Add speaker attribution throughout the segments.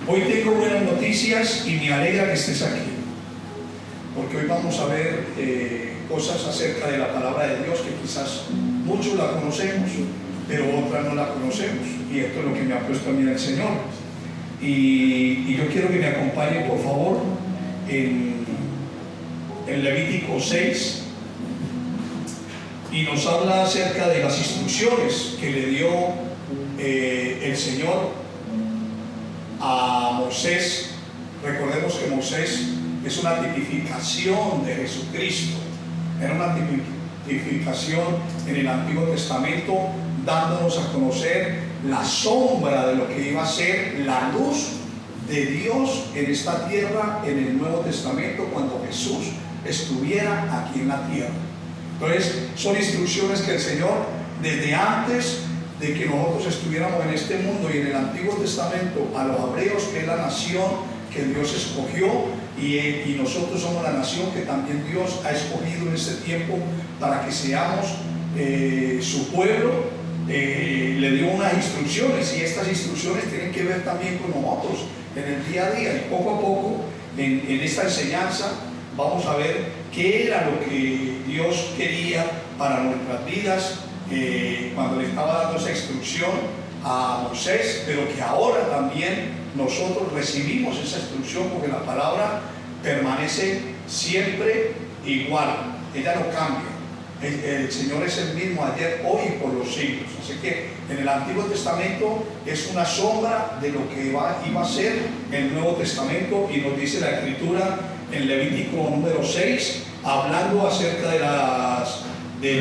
Speaker 1: Hoy tengo buenas noticias y me alegra que estés aquí, porque hoy vamos a ver cosas acerca de la palabra de Dios que quizás muchos la conocemos, pero otras no la conocemos, y esto es lo que me ha puesto a mí el Señor. Y yo quiero que me acompañen, por favor, en Levítico 6, y nos habla acerca de las instrucciones que le dio el Señor a Moisés. Recordemos que Moisés es una tipificación de Jesucristo, era una tipificación en el Antiguo Testamento, dándonos a conocer la sombra de lo que iba a ser la luz de Dios en esta tierra en el Nuevo Testamento, cuando Jesús estuviera aquí en la tierra. Entonces son instrucciones que el Señor, desde antes de que nosotros estuviéramos en este mundo y en el Antiguo Testamento, a los hebreos, que es la nación que Dios escogió, y nosotros somos la nación que también Dios ha escogido en este tiempo para que seamos su pueblo. Le dio unas instrucciones, y estas instrucciones tienen que ver también con nosotros en el día a día, y poco a poco en esta enseñanza vamos a ver qué era lo que Dios quería para nuestras vidas cuando le estaba dando esa instrucción a Moisés, pero que ahora también nosotros recibimos esa instrucción, porque la palabra permanece siempre igual, ella no cambia. El Señor es el mismo ayer, hoy y por los siglos. Así que en el Antiguo Testamento es una sombra de lo que iba a ser el Nuevo Testamento, y nos dice la Escritura en Levítico número 6, hablando acerca de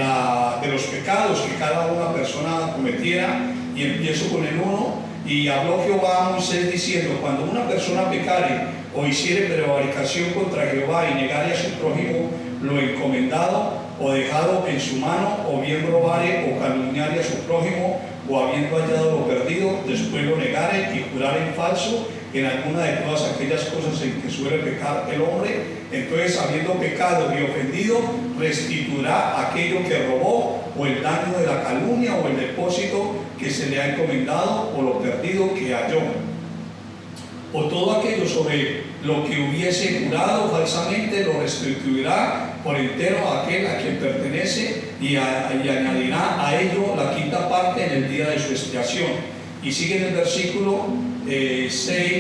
Speaker 1: los pecados que cada una persona cometiera. Y empiezo con el 1. Y habló Jehová a Moisés diciendo: cuando una persona pecare o hiciere prevaricación contra Jehová y negare a su prójimo lo encomendado o dejado en su mano, o bien robare o calumniare a su prójimo, o habiendo hallado lo perdido, después lo negare y jurare en falso en alguna de todas aquellas cosas en que suele pecar el hombre, entonces, habiendo pecado y ofendido, restituirá aquello que robó, o el daño de la calumnia, o el depósito que se le ha encomendado, o lo perdido que halló, o todo aquello sobre lo que hubiese jurado falsamente, lo restituirá por entero a aquel a quien pertenece, y añadirá a ello la quinta parte en el día de su expiación. Y sigue en el versículo 6,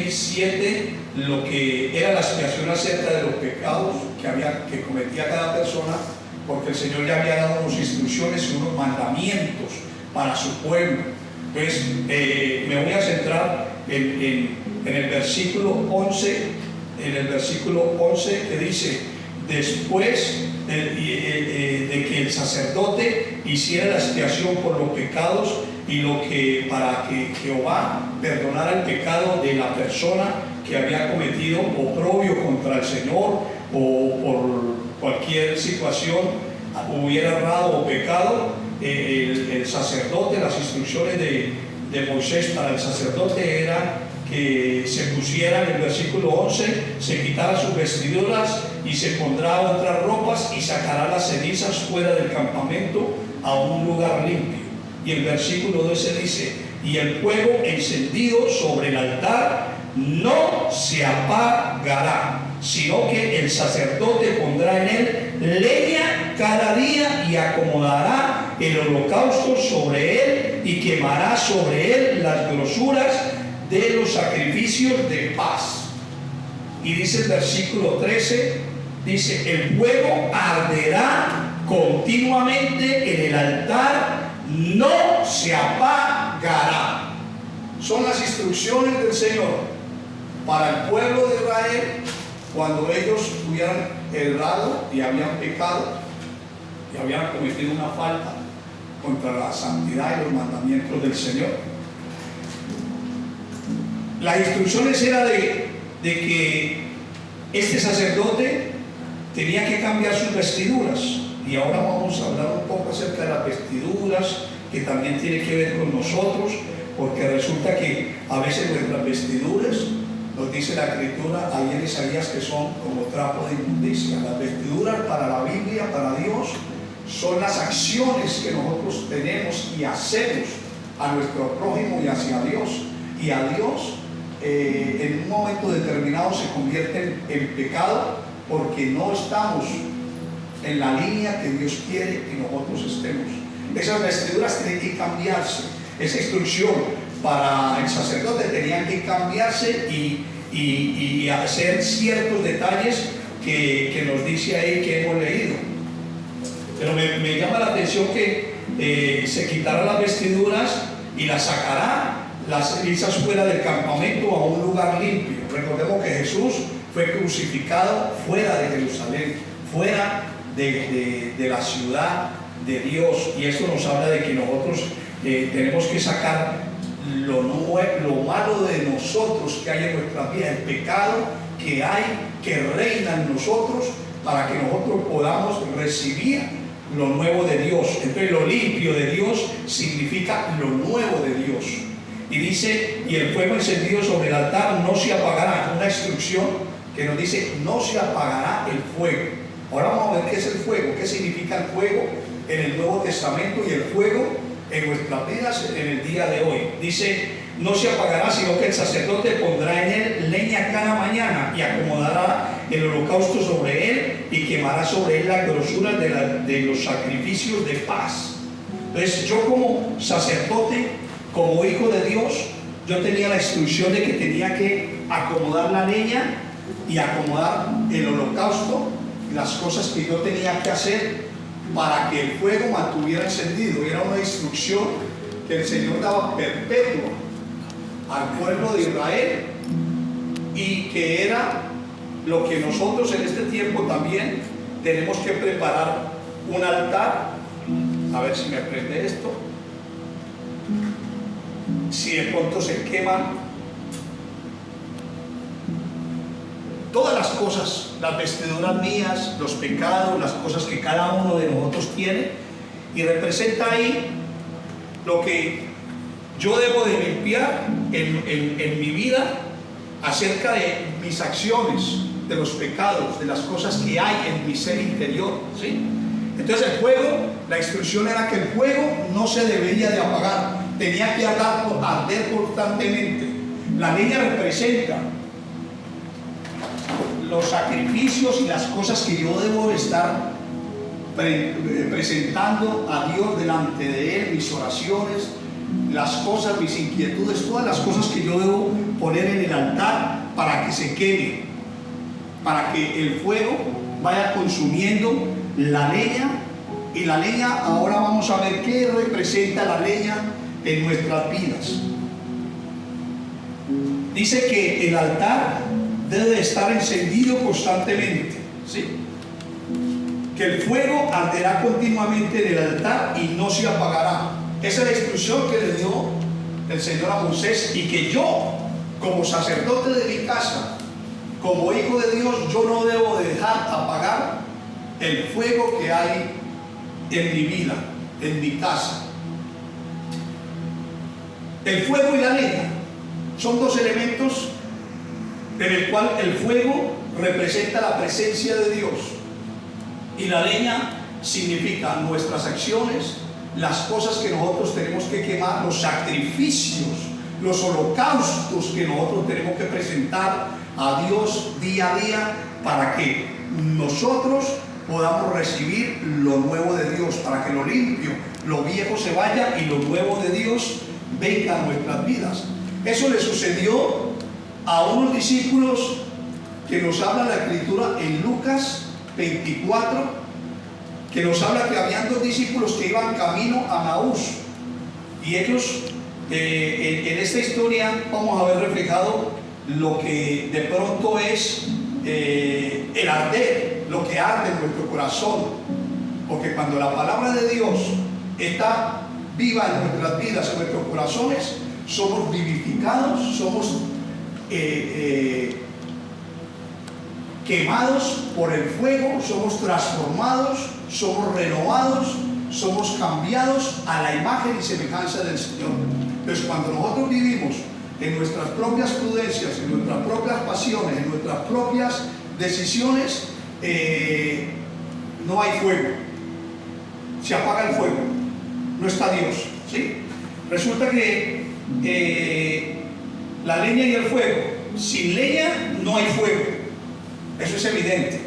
Speaker 1: 7, lo que era la expiación acerca de los pecados que cometía cada persona, porque el Señor ya había dado unas instrucciones y unos mandamientos para su pueblo. Entonces me voy a centrar en el versículo 11, que dice: después de que el sacerdote hiciera la expiación por los pecados, y lo que para que Jehová perdonara el pecado de la persona que había cometido oprobio contra el Señor, o por cualquier situación hubiera errado o pecado, el sacerdote, las instrucciones de Moisés para el sacerdote era que se pusiera, en el versículo 11, se quitara sus vestiduras y se pondrá otras ropas, y sacará las cenizas fuera del campamento a un lugar limpio. Y el versículo 12 dice: y el fuego encendido sobre el altar no se apagará, sino que el sacerdote pondrá en él leña cada día, y acomodará el holocausto sobre él, y quemará sobre él las grosuras de los sacrificios de paz. Y dice el versículo 13, dice: el fuego arderá continuamente en el altar, no se apagará. Son las instrucciones del Señor para el pueblo de Israel cuando ellos hubieran errado y habían pecado y habían cometido una falta contra la santidad y los mandamientos del Señor. Las instrucciones eran de que este sacerdote tenía que cambiar sus vestiduras, y ahora vamos a hablar un poco acerca de las vestiduras, que también tiene que ver con nosotros, porque resulta que a veces nuestras vestiduras, nos dice la Escritura ahí en Isaías, que son como trapo de inmundicia. Las vestiduras para la Biblia, para Dios, son las acciones que nosotros tenemos y hacemos a nuestro prójimo y hacia Dios. Y a Dios en un momento determinado se convierten en pecado porque no estamos en la línea que Dios quiere que nosotros estemos. Esas vestiduras tienen que cambiarse. Esa instrucción para el sacerdote tenían que cambiarse y hacer ciertos detalles que nos dice ahí que hemos leído. Pero me llama la atención que se quitará las vestiduras y las sacará las cenizas fuera del campamento a un lugar limpio. Recordemos que Jesús fue crucificado fuera de Jerusalén, fuera de la ciudad de Dios, y esto nos habla de que nosotros tenemos que sacar lo malo de nosotros que hay en nuestra vida, el pecado que hay, que reina en nosotros, para que nosotros podamos recibir lo nuevo de Dios. Entonces lo limpio de Dios significa lo nuevo de Dios. Y dice, y el fuego encendido sobre el altar no se apagará. Una instrucción que nos dice, no se apagará el fuego. Ahora vamos a ver qué es el fuego, qué significa el fuego en el Nuevo Testamento y el fuego en nuestras vidas en el día de hoy. Dice, no se apagará, sino que el sacerdote pondrá en él leña cada mañana y acomodará el holocausto sobre él y quemará sobre él las grosuras de los sacrificios de paz. Entonces yo como sacerdote, como hijo de Dios, yo tenía la instrucción de que tenía que acomodar la leña y acomodar el holocausto, las cosas que yo tenía que hacer para que el fuego mantuviera encendido. Era una instrucción que el Señor daba perpetua al pueblo de Israel y que era lo que nosotros en este tiempo también tenemos que preparar: un altar. A ver si me prende esto. Si de pronto se queman todas las cosas, las vestiduras mías, los pecados, las cosas que cada uno de nosotros tiene, y representa ahí lo que yo debo de limpiar en mi vida acerca de mis acciones, de los pecados, de las cosas que hay en mi ser interior, ¿sí? Entonces el fuego, la instrucción era que el fuego no se debería de apagar, tenía que arder constantemente. La leña representa los sacrificios y las cosas que yo debo estar presentando a Dios delante de Él, mis oraciones, las cosas, mis inquietudes, todas las cosas que yo debo poner en el altar para que se queme, para que el fuego vaya consumiendo la leña. Y la leña, ahora vamos a ver qué representa la leña en nuestras vidas. Dice que el altar debe estar encendido constantemente, ¿sí? Que el fuego arderá continuamente en el altar y no se apagará. Esa es la instrucción que le dio el Señor a Moisés, y que yo, como sacerdote de mi casa, como hijo de Dios, yo no debo dejar apagar el fuego que hay en mi vida, en mi casa. El fuego y la leña son dos elementos en el cual el fuego representa la presencia de Dios y la leña significa nuestras acciones, las cosas que nosotros tenemos que quemar, los sacrificios, los holocaustos que nosotros tenemos que presentar a Dios día a día para que nosotros podamos recibir lo nuevo de Dios, para que lo limpio, lo viejo se vaya y lo nuevo de Dios venga a nuestras vidas. Eso le sucedió a unos discípulos que nos habla la Escritura en Lucas 24, que nos habla que habían dos discípulos que iban camino a Maús, y ellos en esta historia vamos a ver reflejado lo que de pronto es el arder, lo que arde en nuestro corazón, porque cuando la palabra de Dios está viva en nuestras vidas, en nuestros corazones, somos vivificados, somos quemados por el fuego, somos transformados, somos renovados, somos cambiados a la imagen y semejanza del Señor. Entonces, cuando nosotros vivimos en nuestras propias prudencias, en nuestras propias pasiones, en nuestras propias decisiones, no hay fuego, se apaga el fuego, no está Dios, ¿sí? Resulta que la leña y el fuego. Sin leña no hay fuego, eso es evidente.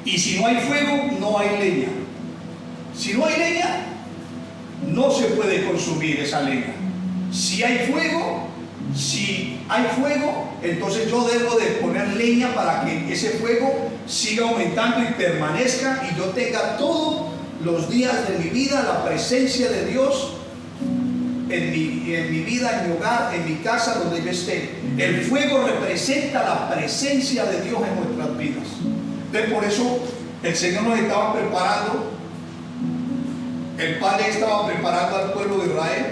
Speaker 1: Y si no hay fuego, no hay leña. Si no hay leña, no se puede consumir esa leña. Si hay fuego, entonces yo debo de poner leña para que ese fuego siga aumentando y permanezca, y yo tenga todos los días de mi vida la presencia de Dios en mi vida, en mi hogar, en mi casa, donde yo esté. El fuego representa la presencia de Dios en nuestras vidas. Entonces, por eso el Señor nos estaba preparando, el Padre estaba preparando al pueblo de Israel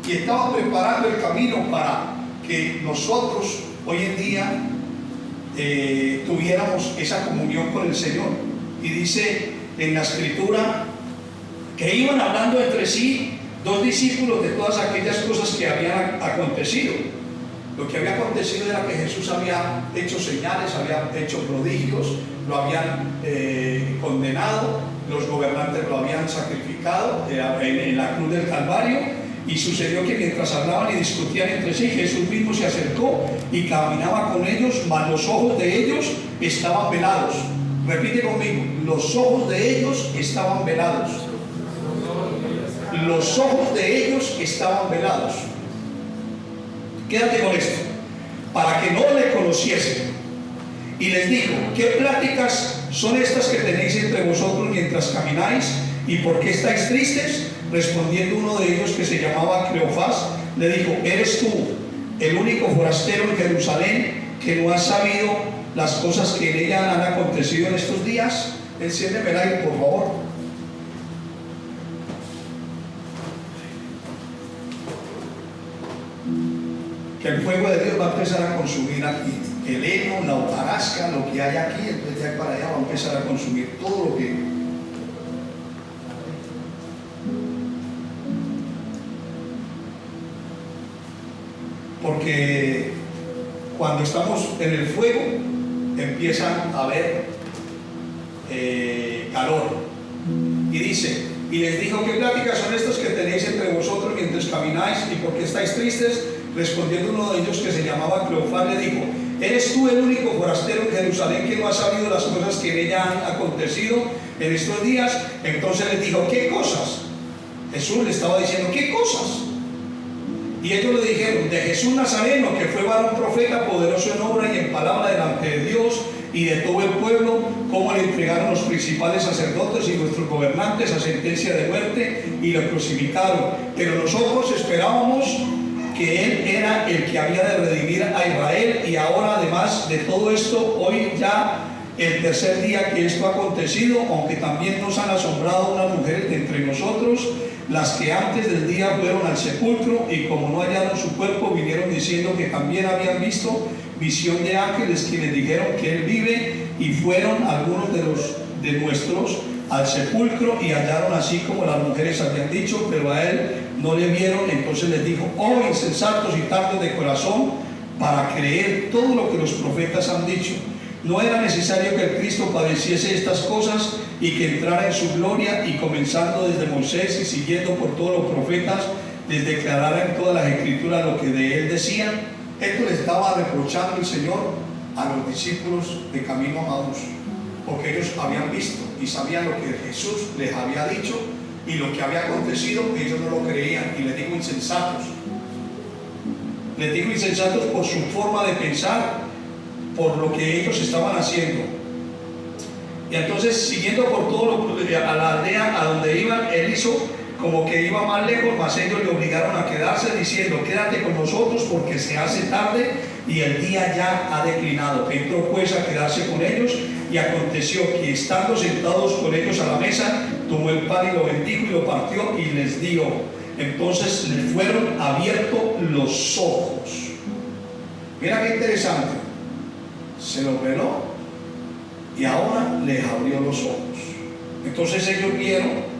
Speaker 1: y estaba preparando el camino para que nosotros hoy en día tuviéramos esa comunión con el Señor. Y dice en la Escritura que iban hablando entre sí dos discípulos de todas aquellas cosas que habían acontecido. Lo que había acontecido era que Jesús había hecho señales, había hecho prodigios, lo habían condenado, los gobernantes lo habían sacrificado en la cruz del Calvario, y sucedió que mientras hablaban y discutían entre sí, Jesús mismo se acercó y caminaba con ellos, mas los ojos de ellos estaban velados. Repite conmigo: los ojos de ellos estaban velados. Los ojos de ellos estaban velados. Quédate con esto: para que no le conociesen. Y les dijo: ¿qué pláticas son estas que tenéis entre vosotros mientras camináis? ¿Y por qué estáis tristes? Respondiendo uno de ellos, que se llamaba Cleofás, le dijo: ¿eres tú el único forastero en Jerusalén que no has sabido las cosas que en ella han acontecido en estos días? Enciéndeme el aire, por favor. Que el fuego de Dios va a empezar a consumir aquí el heno, la hojarasca, lo que hay aquí. Entonces de ahí para allá va a empezar a consumir todo lo que... Porque cuando estamos en el fuego empieza a haber calor. Y dice: y les dijo: ¿qué pláticas son estas que tenéis entre vosotros mientras camináis? ¿Y por qué estáis tristes? Respondiendo uno de ellos, que se llamaba Cleofás, le dijo: ¿eres tú el único forastero en Jerusalén que no ha sabido las cosas que en ella han acontecido en estos días? Entonces les dijo: ¿qué cosas? Jesús le estaba diciendo: ¿qué cosas? Y ellos le dijeron: de Jesús Nazareno, que fue varón profeta, poderoso en obra y en palabra delante de Dios y de todo el pueblo, cómo le entregaron los principales sacerdotes y nuestros gobernantes a sentencia de muerte y lo crucificaron. Pero nosotros esperábamos que Él era el que había de redimir a Israel. Y ahora, además de todo esto, hoy ya el tercer día que esto ha acontecido, aunque también nos han asombrado unas mujeres de entre nosotros, las que antes del día fueron al sepulcro, y como no hallaron su cuerpo, vinieron diciendo que también habían visto visión de ángeles, quienes dijeron que Él vive. Y fueron algunos de nuestros al sepulcro y hallaron así como las mujeres habían dicho, pero a Él no le vieron. Entonces les dijo: oh insensatos y tardos de corazón, para creer todo lo que los profetas han dicho. ¿No era necesario que el Cristo padeciese estas cosas y que entrara en su gloria? Y comenzando desde Moisés y siguiendo por todos los profetas, les declarara en todas las escrituras lo que de Él decían. Esto le estaba reprochando el Señor a los discípulos de Camino a Maús, porque ellos habían visto y sabían lo que Jesús les había dicho y lo que había acontecido. Ellos no lo creían, y les digo insensatos. Les digo insensatos por su forma de pensar, por lo que ellos estaban haciendo. Y entonces, siguiendo por todo a la aldea a donde iban, Él hizo como que iba más lejos, mas ellos le obligaron a quedarse, diciendo: quédate con nosotros, porque se hace tarde y el día ya ha declinado. Entró pues a quedarse con ellos, y aconteció que, estando sentados con ellos a la mesa, tomó el pan y lo bendijo y lo partió y les dio. Entonces les fueron abiertos los ojos. Mira qué interesante. Se los veló y ahora les abrió los ojos. Entonces ellos vieron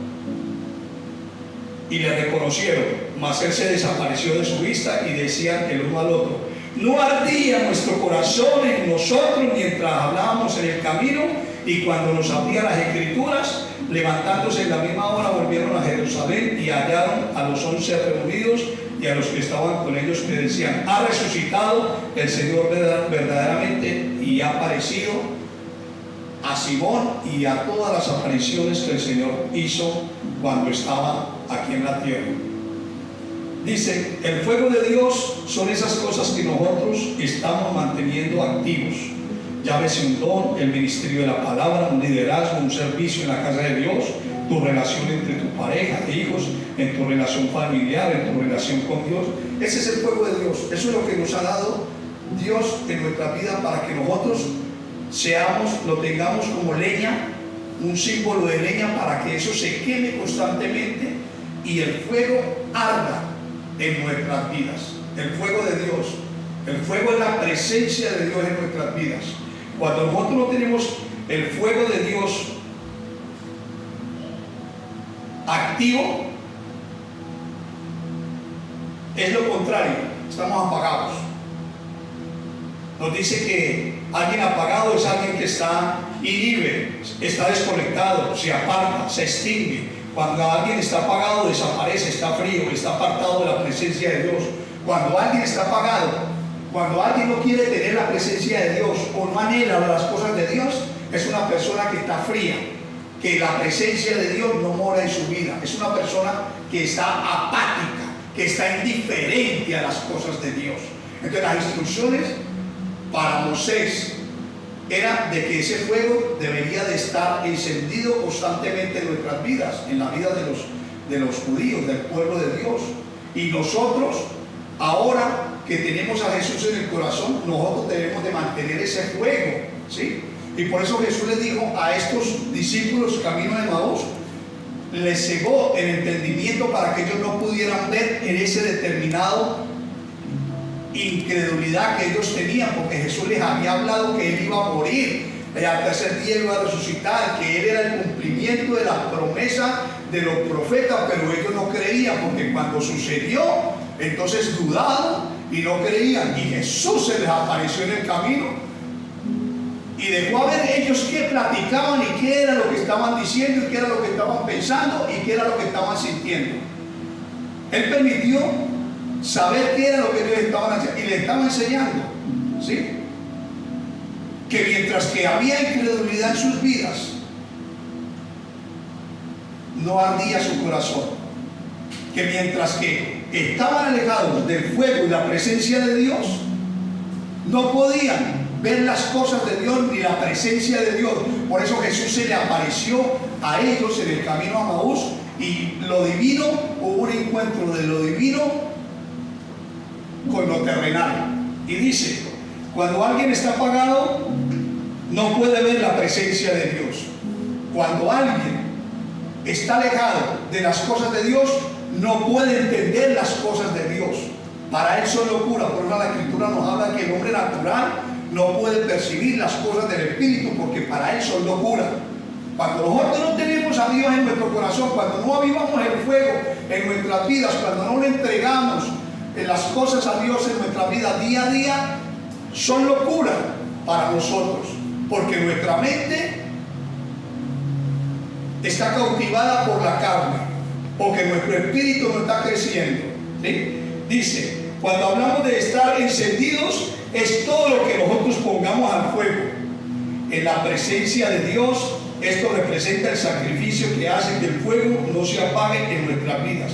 Speaker 1: y le reconocieron, mas Él se desapareció de su vista, y decían el uno al otro: ¿no ardía nuestro corazón en nosotros mientras hablábamos en el camino y cuando nos abría las escrituras? Levantándose en la misma hora, volvieron a Jerusalén y hallaron a los 11 reunidos, y a los que estaban con ellos, que decían: ha resucitado el Señor verdaderamente, y ha aparecido a Simón y a todas las apariciones que el Señor hizo cuando estaba aquí en la tierra. Dice: el fuego de Dios son esas cosas que nosotros estamos manteniendo activos. Llámese un don, el ministerio de la palabra, un liderazgo, un servicio en la casa de Dios, tu relación entre tu pareja e hijos, en tu relación familiar, en tu relación con Dios. Ese es el fuego de Dios. Eso es lo que nos ha dado Dios en nuestra vida, para que nosotros lo tengamos como leña, un símbolo de leña, para que eso se queme constantemente y el fuego arda en nuestras vidas. El fuego de Dios, el fuego es la presencia de Dios en nuestras vidas. Cuando nosotros no tenemos el fuego de Dios activo, es lo contrario, estamos apagados. Nos dice que alguien apagado es alguien que está inhibe, está desconectado, se aparta, se extingue. Cuando alguien está apagado, desaparece, está frío, está apartado de la presencia de Dios. Cuando alguien está apagado, cuando alguien no quiere tener la presencia de Dios o no anhela las cosas de Dios, es una persona que está fría, que la presencia de Dios no mora en su vida. Es una persona que está apática, que está indiferente a las cosas de Dios. Entonces las instrucciones para Moisés era de que ese fuego debería de estar encendido constantemente en nuestras vidas, en la vida de los judíos, del pueblo de Dios. Y nosotros, ahora que tenemos a Jesús en el corazón, nosotros debemos de mantener ese fuego, ¿sí? Y por eso Jesús les dijo a estos discípulos camino de Emaús, les cegó el entendimiento para que ellos no pudieran ver en ese determinado incredulidad que ellos tenían, porque Jesús les había hablado que Él iba a morir, al tercer día iba a resucitar, que Él era el cumplimiento de la promesa de los profetas, pero ellos no creían, porque cuando sucedió, entonces dudaron y no creían, y Jesús se les apareció en el camino y dejó a ver ellos qué platicaban y qué era lo que estaban diciendo y qué era lo que estaban pensando y qué era lo que estaban sintiendo. Él permitió saber qué era lo que ellos estaban haciendo y les estaba enseñando, ¿sí? Que mientras que había incredulidad en sus vidas, no ardía su corazón. Que mientras que estaban alejados del fuego y la presencia de Dios, no podían ver las cosas de Dios ni la presencia de Dios. Por eso Jesús se le apareció a ellos en el camino a Emaús, y lo divino, hubo un encuentro de lo divino con lo terrenal. Y dice: cuando alguien está apagado, no puede ver la presencia de Dios. Cuando alguien está alejado de las cosas de Dios, no puede entender las cosas de Dios. Para él son locura. Por eso la Escritura nos habla que el hombre natural no puede percibir las cosas del Espíritu, porque para él son locura. Cuando nosotros no tenemos a Dios en nuestro corazón, cuando no avivamos el fuego en nuestras vidas, cuando no le entregamos las cosas a Dios en nuestra vida día a día, son locura para nosotros, porque nuestra mente está cautivada por la carne, porque nuestro espíritu no está creciendo, ¿sí? Dice: cuando hablamos de estar encendidos, es todo lo que nosotros pongamos al fuego en la presencia de Dios. Esto representa el sacrificio que hace que el fuego no se apague en nuestras vidas.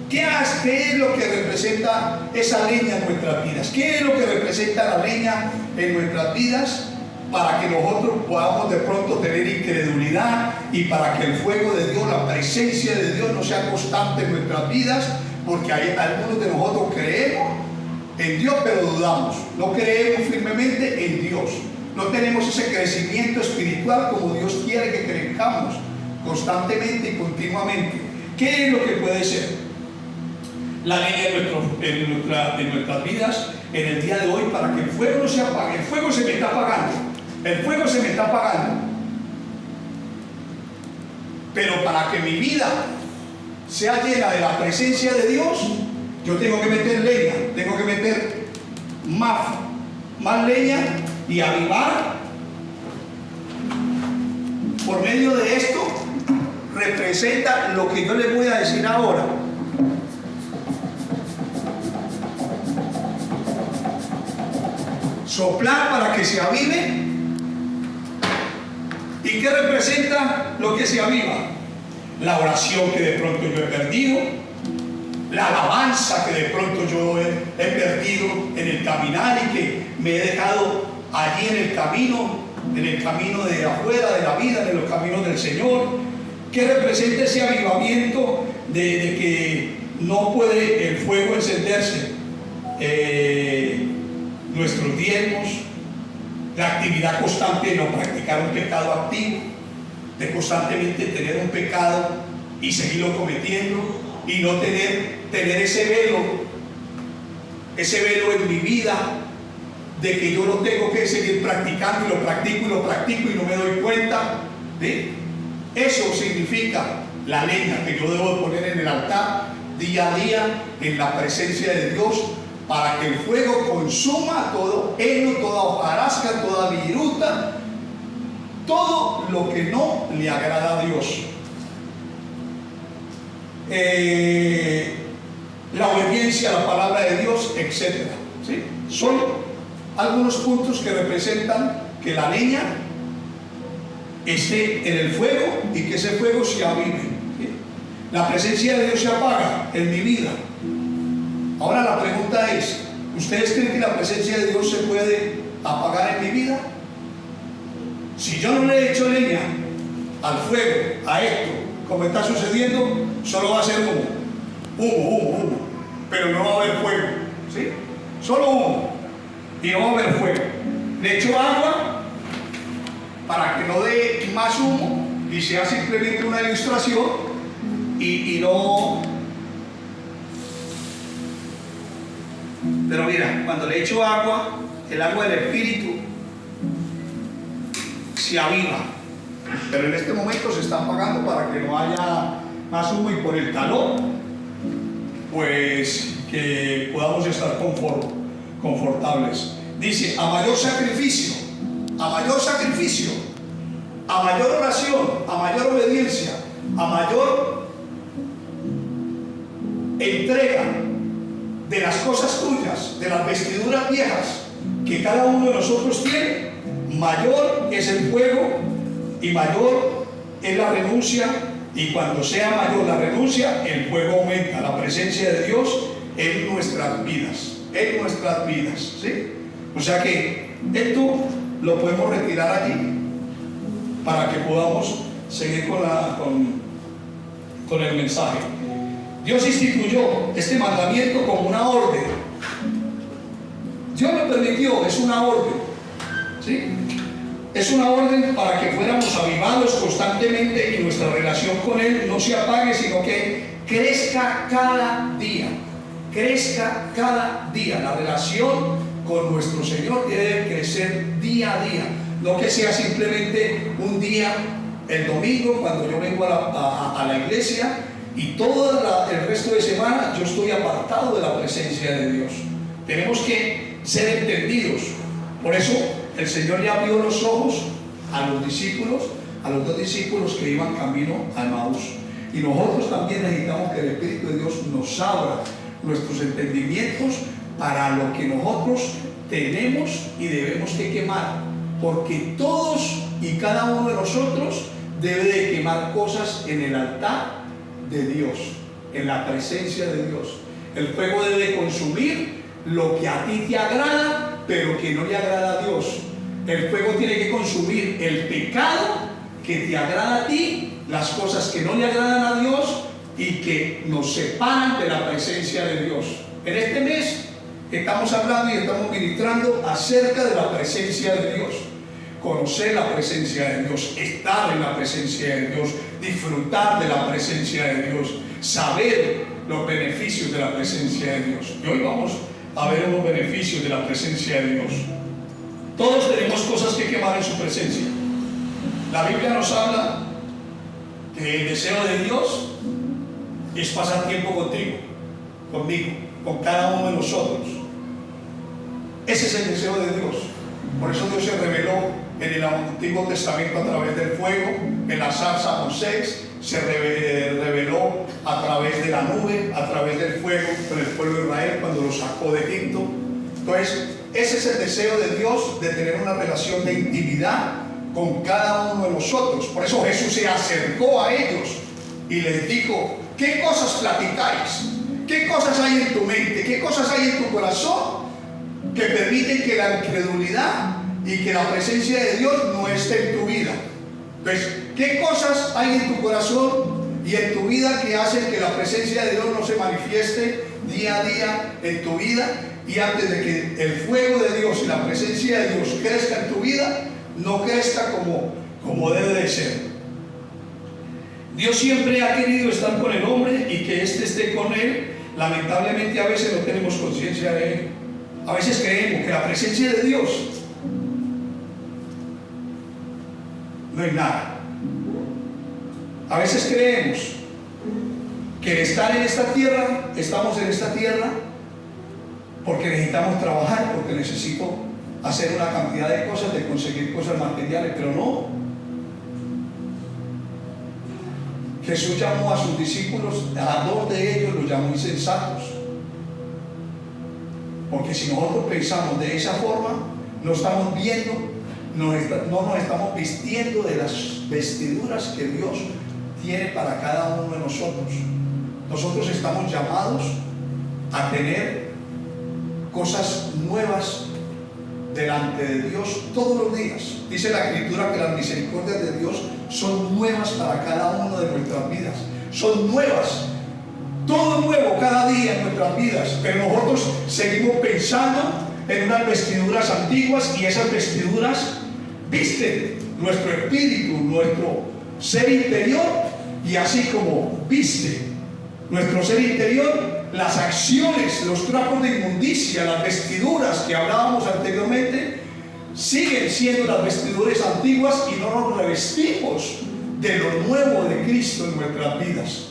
Speaker 1: ¿Qué es lo que representa esa leña en nuestras vidas? ¿Qué es lo que representa la leña en nuestras vidas? Para que nosotros podamos de pronto tener incredulidad, y para que el fuego de Dios, la presencia de Dios, no sea constante en nuestras vidas, porque hay algunos de nosotros creemos en Dios pero dudamos, no creemos firmemente en Dios, no tenemos ese crecimiento espiritual como Dios quiere que crezcamos constantemente y continuamente. ¿Qué es lo que puede ser la leña en nuestras vidas en el día de hoy, para que el fuego no se apague? El fuego se me está apagando, el fuego se me está apagando, pero para que mi vida sea llena de la presencia de Dios, yo tengo que meter leña, tengo que meter más leña y avivar. Por medio de esto representa lo que yo les voy a decir ahora. Soplar para que se avive. ¿Y qué representa lo que se aviva? La oración que de pronto yo he perdido, la alabanza que de pronto yo he perdido en el caminar y que me he dejado allí en el camino de afuera de la vida, en los caminos del Señor. ¿Qué representa ese avivamiento de que no puede el fuego encenderse? Nuestros diezmos, la actividad constante de no practicar un pecado activo, de constantemente tener un pecado y seguirlo cometiendo y no tener ese velo en mi vida de que yo lo tengo que seguir practicando y lo practico y no me doy cuenta. ¿Sí? Eso significa la leña que yo debo poner en el altar día a día en la presencia de Dios, para que el fuego consuma todo heno, toda hojarasca, toda viruta, todo lo que no le agrada a Dios. La obediencia a la palabra de Dios, etc. ¿Sí? Son algunos puntos que representan que la leña esté en el fuego y que ese fuego se avive. ¿Sí? La presencia de Dios se apaga en mi vida. Ahora la pregunta es, ¿ustedes creen que la presencia de Dios se puede apagar en mi vida? Si yo no le he hecho leña al fuego, a esto, como está sucediendo, solo va a ser humo, pero no va a haber fuego, ¿sí? Solo humo y no va a haber fuego. Le echo agua para que no dé más humo y sea simplemente una ilustración y no. Pero mira, cuando le echo agua, el agua del Espíritu se aviva. Pero en este momento se está apagando para que no haya más humo y por el calor, pues que podamos estar confortables. Dice, a mayor sacrificio, a mayor oración, a mayor obediencia, a mayor entrega de las cosas tuyas, de las vestiduras viejas que cada uno de nosotros tiene, mayor es el fuego y mayor es la renuncia. Y cuando sea mayor la renuncia, el fuego aumenta, la presencia de Dios en nuestras vidas, ¿sí? O sea que esto lo podemos retirar allí para que podamos seguir con el mensaje. Dios instituyó este mandamiento como una orden. Dios lo permitió, es una orden, ¿sí? Es una orden para que fuéramos avivados constantemente y nuestra relación con Él no se apague, sino que crezca cada día. La relación con nuestro Señor debe crecer día a día. No que sea simplemente un día, el domingo, cuando yo vengo a la iglesia, y todo el resto de semana yo estoy apartado de la presencia de Dios. Tenemos que ser entendidos. Por eso el Señor ya abrió los ojos a los dos discípulos que iban camino a Emaús. Y nosotros también necesitamos que el Espíritu de Dios nos abra nuestros entendimientos para lo que nosotros tenemos y debemos que quemar. Porque todos y cada uno de nosotros debe de quemar cosas en el altar de Dios, en la presencia de Dios. El fuego debe consumir lo que a ti te agrada, pero que no le agrada a Dios. El fuego tiene que consumir el pecado que te agrada a ti, las cosas que no le agradan a Dios y que nos separan de la presencia de Dios. En este mes estamos hablando y estamos ministrando acerca de la presencia de Dios. Conocer la presencia de Dios, estar en la presencia de Dios, disfrutar de la presencia de Dios, saber los beneficios de la presencia de Dios. Y hoy vamos a ver unos beneficios de la presencia de Dios. Todos tenemos cosas que quemar en su presencia. La Biblia nos habla que el deseo de Dios es pasar tiempo contigo, conmigo, con cada uno de nosotros. Ese es el deseo de Dios. Por eso Dios se reveló en el Antiguo Testamento a través del fuego, en la zarza a Moisés, se reveló a través de la nube, a través del fuego con el pueblo de Israel cuando lo sacó de Egipto. Entonces, Ese es el deseo de Dios, de tener una relación de intimidad con cada uno de nosotros. Por eso Jesús se acercó a ellos y les dijo: ¿qué cosas platicáis? ¿Qué cosas hay en tu mente? ¿Qué cosas hay en tu corazón que permiten que la incredulidad y que la presencia de Dios no esté en tu vida? Entonces, ¿qué cosas hay en tu corazón y en tu vida que hacen que la presencia de Dios no se manifieste día a día en tu vida? Y antes de que el fuego de Dios y la presencia de Dios crezca en tu vida, no crezca como debe de ser. Dios siempre ha querido estar con el hombre y que éste esté con él. Lamentablemente a veces no tenemos conciencia de ello. A veces creemos que la presencia de Dios no es nada. A veces creemos que el estar en esta tierra, estamos en esta tierra porque necesitamos trabajar, porque necesito hacer una cantidad de cosas, de conseguir cosas materiales, pero no. Jesús llamó a sus discípulos, a 2 de ellos los llamó insensatos, porque si nosotros pensamos de esa forma, no estamos viendo, no nos estamos vistiendo de las vestiduras que Dios tiene para cada uno de nosotros. Nosotros estamos llamados a tener cosas nuevas delante de Dios todos los días. Dice la Escritura que las misericordias de Dios son nuevas para cada uno de nuestras vidas. Son nuevas, todo nuevo cada día en nuestras vidas. Pero nosotros seguimos pensando en unas vestiduras antiguas, y esas vestiduras visten nuestro espíritu, nuestro ser interior, y así como viste nuestro ser interior, las acciones, los trapos de inmundicia, las vestiduras que hablábamos anteriormente, siguen siendo las vestiduras antiguas, y no nos revestimos de lo nuevo de Cristo en nuestras vidas.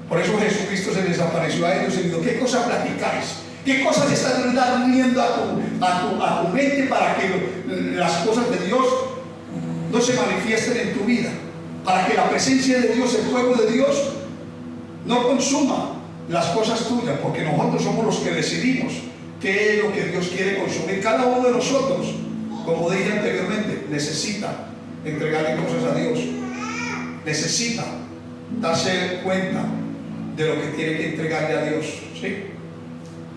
Speaker 1: Por eso Jesucristo se les apareció a ellos y dijo: ¿qué cosas platicáis? ¿Qué cosas estás riendo a tu mente para que las cosas de Dios no se manifiesten en tu vida? Para que la presencia de Dios, el fuego de Dios, no consuma las cosas tuyas, porque nosotros somos los que decidimos qué es lo que Dios quiere consumir. Cada uno de nosotros, como dije anteriormente, necesita entregarle cosas a Dios, necesita darse cuenta de lo que tiene que entregarle a Dios, ¿sí?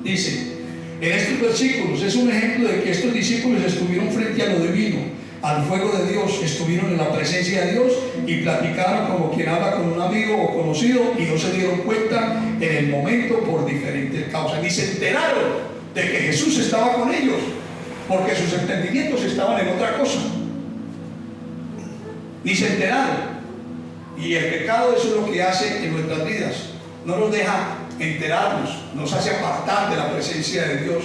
Speaker 1: Dice en estos versículos, es un ejemplo de que estos discípulos estuvieron frente a lo divino, al fuego de Dios, estuvieron en la presencia de Dios y platicaron como quien habla con un amigo o conocido, y no se dieron cuenta en el momento por diferentes causas, ni se enteraron de que Jesús estaba con ellos, porque sus entendimientos estaban en otra cosa, ni se enteraron. Y el pecado, eso es lo que hace en nuestras vidas, no nos deja enterarnos, nos hace apartar de la presencia de Dios,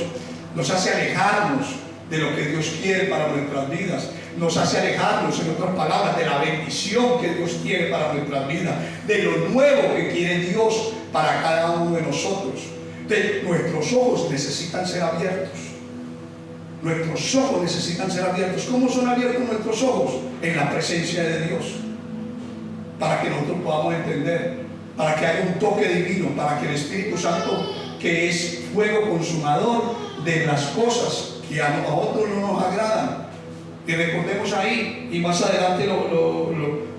Speaker 1: nos hace alejarnos de lo que Dios quiere para nuestras vidas, nos hace alejarnos, en otras palabras, de la bendición que Dios quiere para nuestras vidas, de lo nuevo que quiere Dios para cada uno de nosotros. Entonces, nuestros ojos necesitan ser abiertos. Nuestros ojos necesitan ser abiertos. ¿Cómo son abiertos nuestros ojos? En la presencia de Dios, para que nosotros podamos entender, para que haya un toque divino, para que el Espíritu Santo, que es fuego consumador de las cosas que a nosotros no nos agradan. Y recordemos ahí, y más adelante lo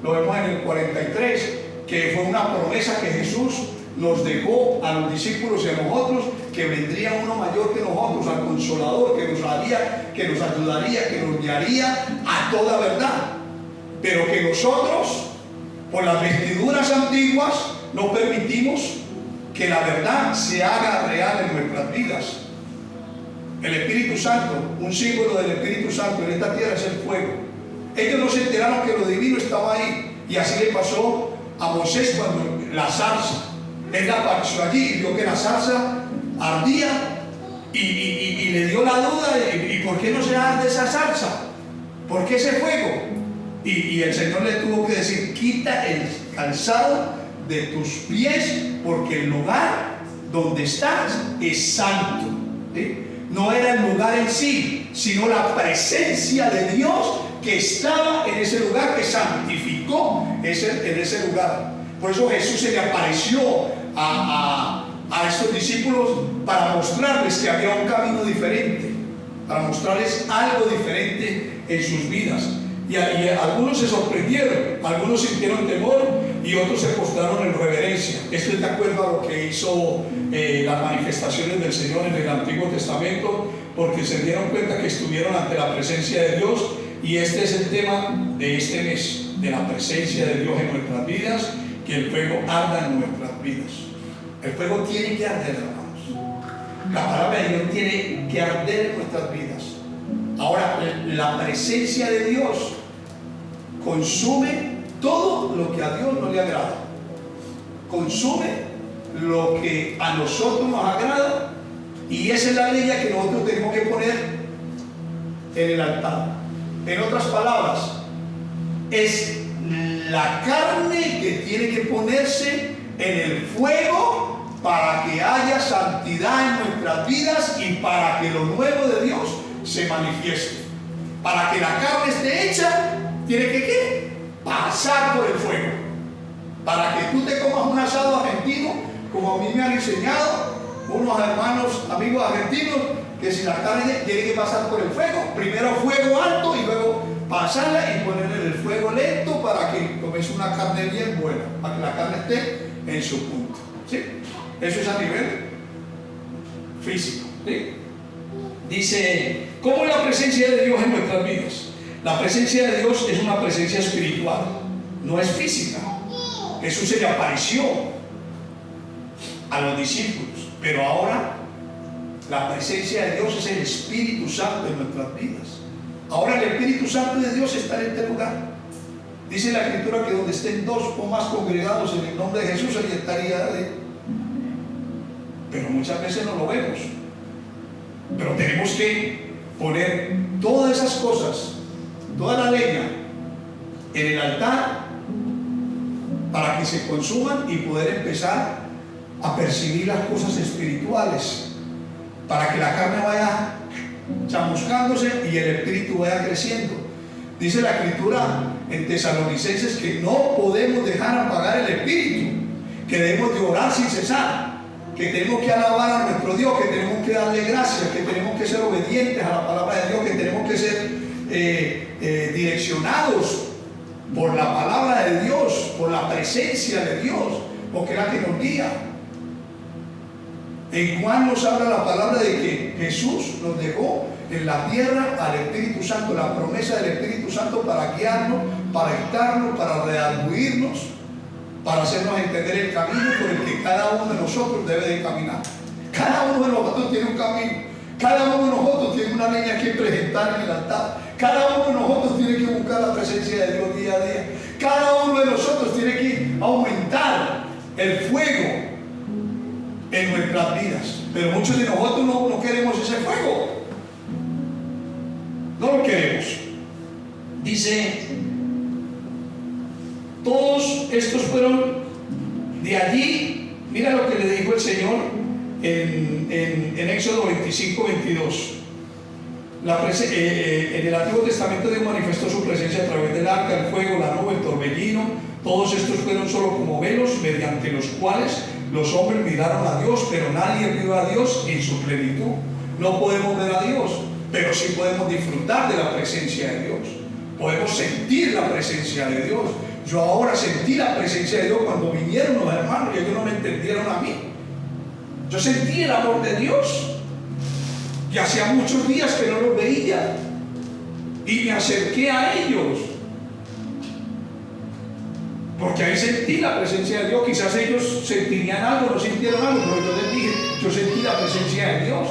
Speaker 1: vemos en el 43, que fue una promesa que Jesús nos dejó a los discípulos y a nosotros, que vendría uno mayor que nosotros, al Consolador, que nos haría, que nos ayudaría, que nos guiaría a toda verdad. Pero que nosotros, por las vestiduras antiguas, no permitimos que la verdad se haga real en nuestras vidas. El Espíritu Santo, un símbolo del Espíritu Santo en esta tierra es el fuego. Ellos no se enteraron que lo divino estaba ahí, y así le pasó a Moisés cuando la zarza, él apareció allí y vio que la zarza ardía, y le dio la duda ¿y por qué no se arde esa zarza? ¿Por qué ese fuego? Y el Señor le tuvo que decir: quita el calzado de tus pies, porque el lugar donde estás es santo, ¿sí? No era el lugar en sí, sino la presencia de Dios que estaba en ese lugar, que santificó en ese lugar. Por eso Jesús se le apareció a estos discípulos para mostrarles que había un camino diferente, para mostrarles algo diferente en sus vidas. Y algunos se sorprendieron, algunos sintieron temor y otros se postraron en reverencia. Esto es de acuerdo a lo que hizo las manifestaciones del Señor en el Antiguo Testamento, porque se dieron cuenta que estuvieron ante la presencia de Dios. Y este es el tema de este mes, de la presencia de Dios en nuestras vidas, que el fuego arda en nuestras vidas. El fuego tiene que arder, hermanos. La palabra de Dios tiene que arder en nuestras vidas. Ahora, la presencia de Dios consume todo lo que a Dios no le agrada. Consume lo que a nosotros nos agrada, y esa es la leña que nosotros tenemos que poner en el altar. En otras palabras, es la carne que tiene que ponerse en el fuego para que haya santidad en nuestras vidas y para que lo nuevo de Dios se manifieste. Para que la carne esté hecha, tiene que ¿qué? Pasar por el fuego. Para que tú te comas un asado argentino, como a mí me han enseñado unos hermanos, amigos argentinos, que si la carne tiene que pasar por el fuego, primero fuego alto y luego pasarla y ponerle el fuego lento para que comience una carne bien buena, para que la carne esté en su punto. ¿Sí? Eso es a nivel físico. ¿Sí? Dice, ¿cómo es la presencia de Dios en nuestras vidas? La presencia de Dios es una presencia espiritual, no es física. Jesús se le apareció a los discípulos, pero ahora la presencia de Dios es el Espíritu Santo en nuestras vidas. Ahora el Espíritu Santo de Dios está en este lugar. Dice la Escritura que donde estén dos o más congregados en el nombre de Jesús, ahí estaría Él. Pero muchas veces no lo vemos. Pero tenemos que poner todas esas cosas, toda la leña, en el altar para que se consuman y poder empezar a percibir las cosas espirituales, para que la carne vaya chamuscándose y el espíritu vaya creciendo. Dice la Escritura en Tesalonicenses que no podemos dejar apagar el espíritu, que debemos de orar sin cesar, que tenemos que alabar a nuestro Dios, que tenemos que darle gracias, que tenemos que ser obedientes a la palabra de Dios, que tenemos que ser direccionados por la palabra de Dios, por la presencia de Dios, porque es la que nos guía. En Juan nos habla la palabra de que Jesús nos dejó en la tierra al Espíritu Santo, la promesa del Espíritu Santo para guiarnos, para dictarnos, para redarguirnos, para hacernos entender el camino por el que cada uno de nosotros debe de caminar. Cada uno de nosotros tiene un camino, cada uno de nosotros tiene una leña que presentar en el altar, cada uno de nosotros tiene que buscar la presencia de Dios día a día, cada uno de nosotros tiene que aumentar el fuego en nuestras vidas. Pero muchos de nosotros no queremos ese fuego, no lo queremos. Dice, todos estos fueron de allí. Mira lo que le dijo el Señor en Éxodo 25:22. En el Antiguo Testamento Dios manifestó su presencia a través del arca, el fuego, la nube, el torbellino. Todos estos fueron solo como velos mediante los cuales los hombres miraron a Dios, pero nadie vio a Dios en su plenitud. No podemos ver a Dios, pero sí podemos disfrutar de la presencia de Dios. Podemos sentir la presencia de Dios. Yo ahora sentí la presencia de Dios cuando vinieron los hermanos y ellos no me entendieron a mí. Yo sentí el amor de Dios y hacía muchos días que no los veía y me acerqué a ellos porque ahí sentí la presencia de Dios. Quizás ellos sentirían algo, no sintieron algo, pero yo les dije, yo sentí la presencia de Dios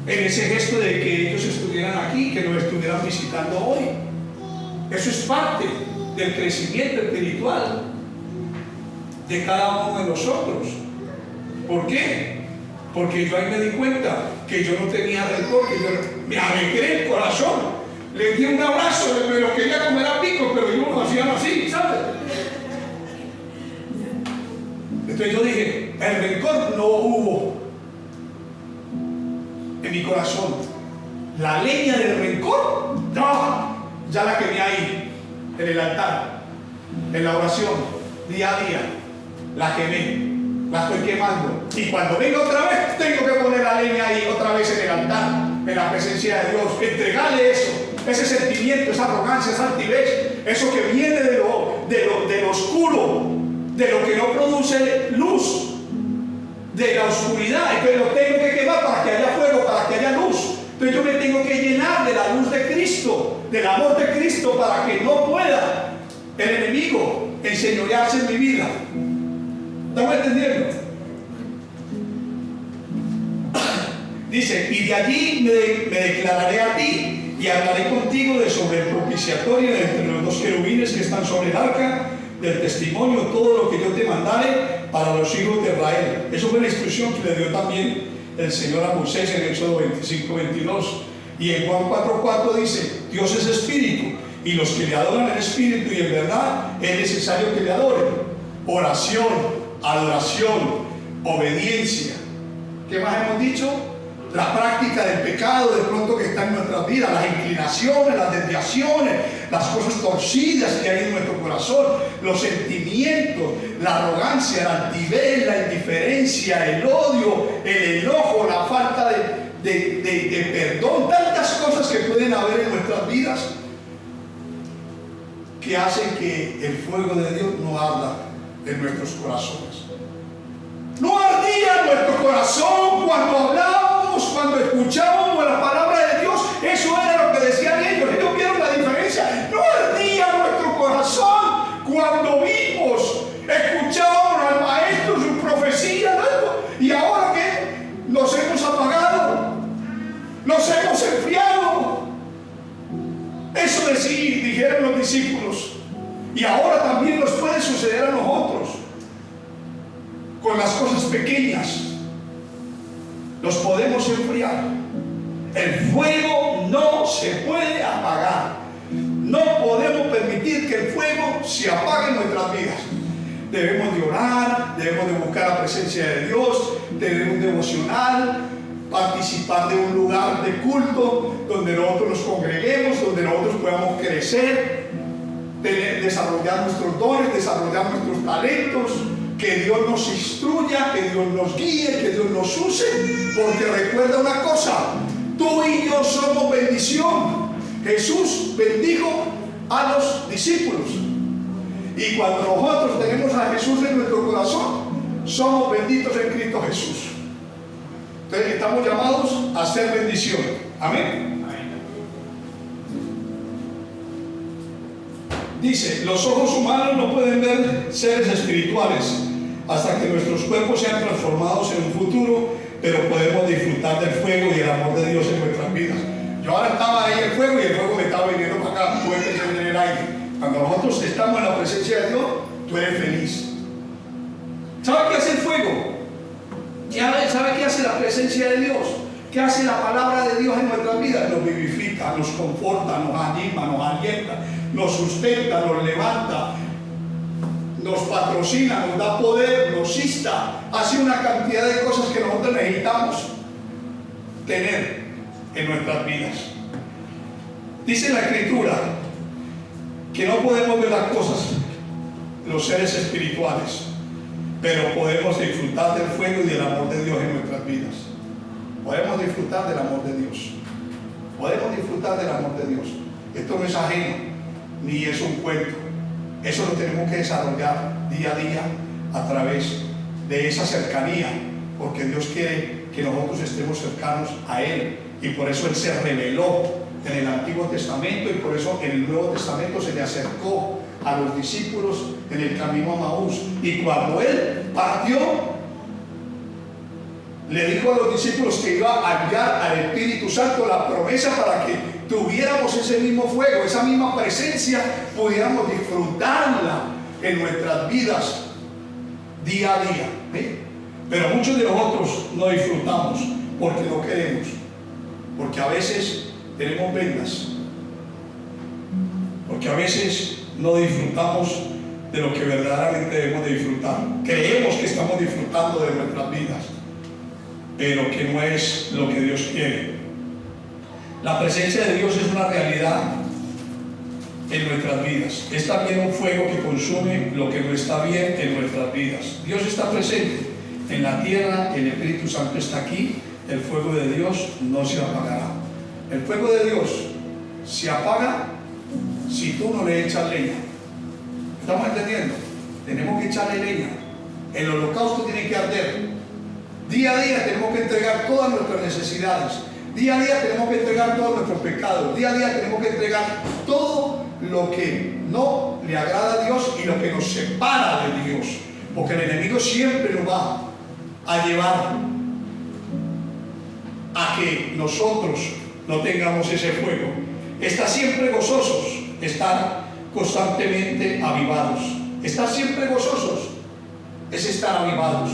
Speaker 1: en ese gesto de que ellos estuvieran aquí, que nos estuvieran visitando hoy. Eso es parte del crecimiento espiritual de cada uno de nosotros. ¿Por qué? Porque yo ahí me di cuenta que yo no tenía rencor, que yo me alegré el corazón, le di un abrazo, me lo quería comer a pico, pero yo lo hacía así, ¿sabes? Entonces yo dije, el rencor no hubo en mi corazón. La leña del rencor, no, ya la quemé ahí, en el altar, en la oración, día a día, la quemé, la estoy quemando. Y cuando venga otra vez, tengo que poner la leña ahí, otra vez en el altar. en la presencia de Dios. Entregale eso, ese sentimiento, esa arrogancia, esa altivez, eso que viene de lo oscuro, de lo que no produce luz, de la oscuridad. Entonces lo tengo que quemar para que haya fuego, para que haya luz. Entonces yo me tengo que llenar de la luz de Cristo, del amor de Cristo, para que no pueda el enemigo enseñorearse en mi vida. ¿Estamos entendiendo? Dice, y de allí me declararé a ti y hablaré contigo de sobre el propiciatorio de entre los dos querubines que están sobre el arca del testimonio, todo lo que yo te mandare para los hijos de Israel. Eso fue la instrucción que le dio también el Señor a Moisés en Éxodo 25:22. Y en Juan 4:4 dice, Dios es espíritu, y los que le adoran en espíritu y en verdad es necesario que le adoren. Oración, adoración, obediencia. ¿Qué más hemos dicho? La práctica del pecado de pronto que está en nuestras vidas, las inclinaciones, las desviaciones, las cosas torcidas que hay en nuestro corazón, los sentimientos, la arrogancia, la altivez, la indiferencia, el odio, el enojo, la falta de perdón, tantas cosas que pueden haber en nuestras vidas que hacen que el fuego de Dios no arda en nuestros corazones. No ardía en nuestro corazón cuando hablábamos, cuando escuchábamos la palabra de Dios. Eso era lo que decían ellos. Ellos vieron la diferencia. No ardía en nuestro corazón cuando vimos, escuchábamos al maestro, su profecía, ¿no? Y ahora que nos hemos apagado, nos hemos enfriado. Eso dijeron los discípulos. Y ahora también nos puede suceder a nosotros. Con las cosas pequeñas los podemos enfriar. El fuego no se puede apagar. No podemos permitir que el fuego se apague en nuestras vidas. Debemos de orar, debemos de buscar la presencia de Dios, tener un devocional, participar de un lugar de culto donde nosotros nos congreguemos, donde nosotros podamos crecer, desarrollar nuestros dones, desarrollar nuestros talentos. Que Dios nos instruya, que Dios nos guíe, que Dios nos use, porque recuerda una cosa, tú y yo somos bendición. Jesús bendijo a los discípulos, y cuando nosotros tenemos a Jesús en nuestro corazón, somos benditos en Cristo Jesús. Entonces estamos llamados a ser bendición. Amén. Dice, los ojos humanos no pueden ver seres espirituales hasta que nuestros cuerpos sean transformados en un futuro, pero podemos disfrutar del fuego y el amor de Dios en nuestras vidas. Yo ahora estaba ahí en el fuego y el fuego me estaba viniendo para acá, tú empecé a tener aire. Cuando nosotros estamos en la presencia de Dios, tú eres feliz. ¿Sabe qué hace el fuego? ¿Sabe qué hace la presencia de Dios? ¿Qué hace la palabra de Dios en nuestras vidas? Nos vivifica, nos conforta, nos anima, nos alienta, nos sustenta, nos levanta, nos patrocina, nos da poder, nos insta, hace una cantidad de cosas que nosotros necesitamos tener en nuestras vidas. Dice la Escritura que no podemos ver las cosas, los seres espirituales, pero podemos disfrutar del fuego y del amor de Dios en nuestras vidas. Podemos disfrutar del amor de Dios. Podemos disfrutar del amor de Dios. Esto no es ajeno, ni es un cuento. Eso lo tenemos que desarrollar día a día a través de esa cercanía, porque Dios quiere que nosotros estemos cercanos a Él, y por eso Él se reveló en el Antiguo Testamento, y por eso en el Nuevo Testamento se le acercó a los discípulos en el camino a Maús. Y cuando Él partió, le dijo a los discípulos que iba a enviar al Espíritu Santo, la promesa para que tuviéramos ese mismo fuego, esa misma presencia, pudiéramos disfrutarla en nuestras vidas día a día. Pero muchos de nosotros no disfrutamos porque no queremos, porque a veces tenemos vendas, porque a veces no disfrutamos de lo que verdaderamente debemos de disfrutar. Creemos que estamos disfrutando de nuestras vidas, pero que no es lo que Dios quiere. La presencia de Dios es una realidad en nuestras vidas. Es también un fuego que consume lo que no está bien en nuestras vidas. Dios está presente en la tierra, el Espíritu Santo está aquí, el fuego de Dios no se apagará. El fuego de Dios se apaga si tú no le echas leña. ¿Estamos entendiendo? Tenemos que echarle leña. El holocausto tiene que arder. Día a día tenemos que entregar todas nuestras necesidades. Día a día tenemos que entregar todos nuestros pecados. Día a día tenemos que entregar todo lo que no le agrada a Dios y lo que nos separa de Dios. Porque el enemigo siempre nos va a llevar a que nosotros no tengamos ese fuego. Estar siempre gozosos, estar constantemente avivados. Estar siempre gozosos es estar avivados,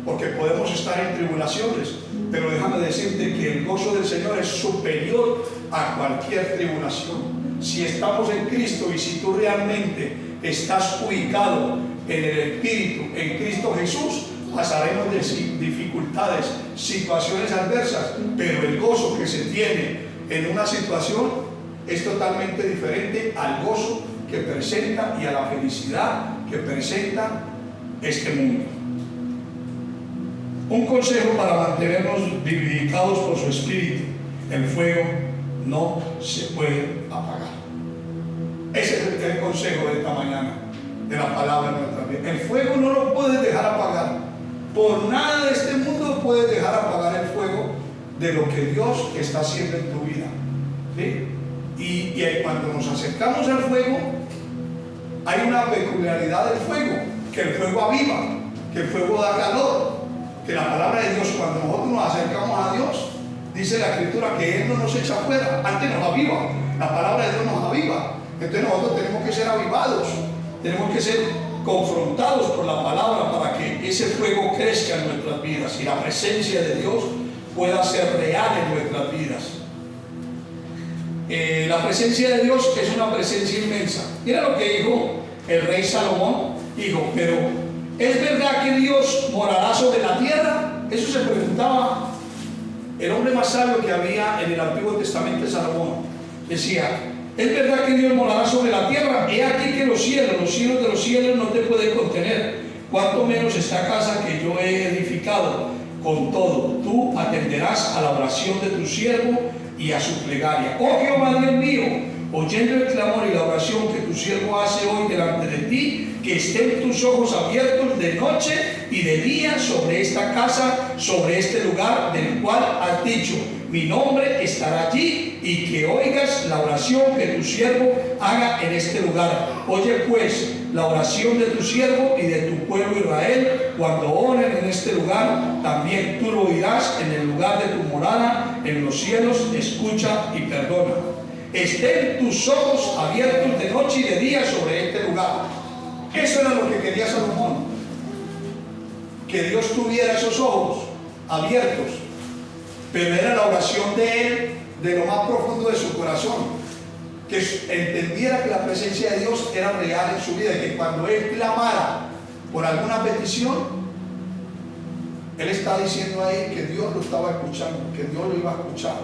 Speaker 1: porque podemos estar en tribulaciones, pero déjame decirte que el gozo del Señor es superior a cualquier tribulación. Si estamos en Cristo y si tú realmente estás ubicado en el Espíritu, en Cristo Jesús, pasaremos de dificultades, situaciones adversas, pero el gozo que se tiene en una situación es totalmente diferente al gozo que presenta y a la felicidad que presenta este mundo. Un consejo para mantenernos vivificados por su Espíritu: el fuego no se puede apagar. Ese es el consejo de esta mañana, de la palabra de nuestra vida. El fuego no lo puedes dejar apagar. Por nada de este mundo puedes dejar apagar el fuego de lo que Dios está haciendo en tu vida. ¿Sí? Y cuando nos acercamos al fuego, hay una peculiaridad del fuego, que el fuego aviva, que el fuego da calor, que la palabra de Dios, cuando nosotros nos acercamos a Dios, dice la Escritura que Él no nos echa afuera, antes nos aviva. La palabra de Dios nos aviva. Entonces nosotros tenemos que ser avivados, tenemos que ser confrontados por la palabra para que ese fuego crezca en nuestras vidas y la presencia de Dios pueda ser real en nuestras vidas. La presencia de Dios es una presencia inmensa. Mira lo que dijo el rey Salomón. Dijo: pero ¿es verdad que Dios morará sobre la tierra? Eso se preguntaba el hombre más sabio que había en el Antiguo Testamento, Salomón. Decía: ¿es verdad que Dios morará sobre la tierra? He aquí que los cielos de los cielos no te pueden contener, cuanto menos esta casa que yo he edificado. Con todo, tú atenderás a la oración de tu siervo y a su plegaria. Oh Jehová Dios mío, oyendo el clamor y la oración que tu siervo hace hoy delante de ti, que estén tus ojos abiertos de noche y de día sobre esta casa, sobre este lugar del cual has dicho: mi nombre estará allí, y que oigas la oración que tu siervo haga en este lugar. Oye pues la oración de tu siervo y de tu pueblo Israel cuando oren en este lugar. También tú lo oirás en el lugar de tu morada en los cielos. Escucha y perdona. Estén tus ojos abiertos de noche y de día sobre este lugar. Eso era lo que quería Salomón, que Dios tuviera esos ojos abiertos. Pero era la oración de él, de lo más profundo de su corazón, que entendiera que la presencia de Dios era real en su vida, y que cuando él clamara por alguna petición, él está diciendo ahí que Dios lo estaba escuchando, que Dios lo iba a escuchar,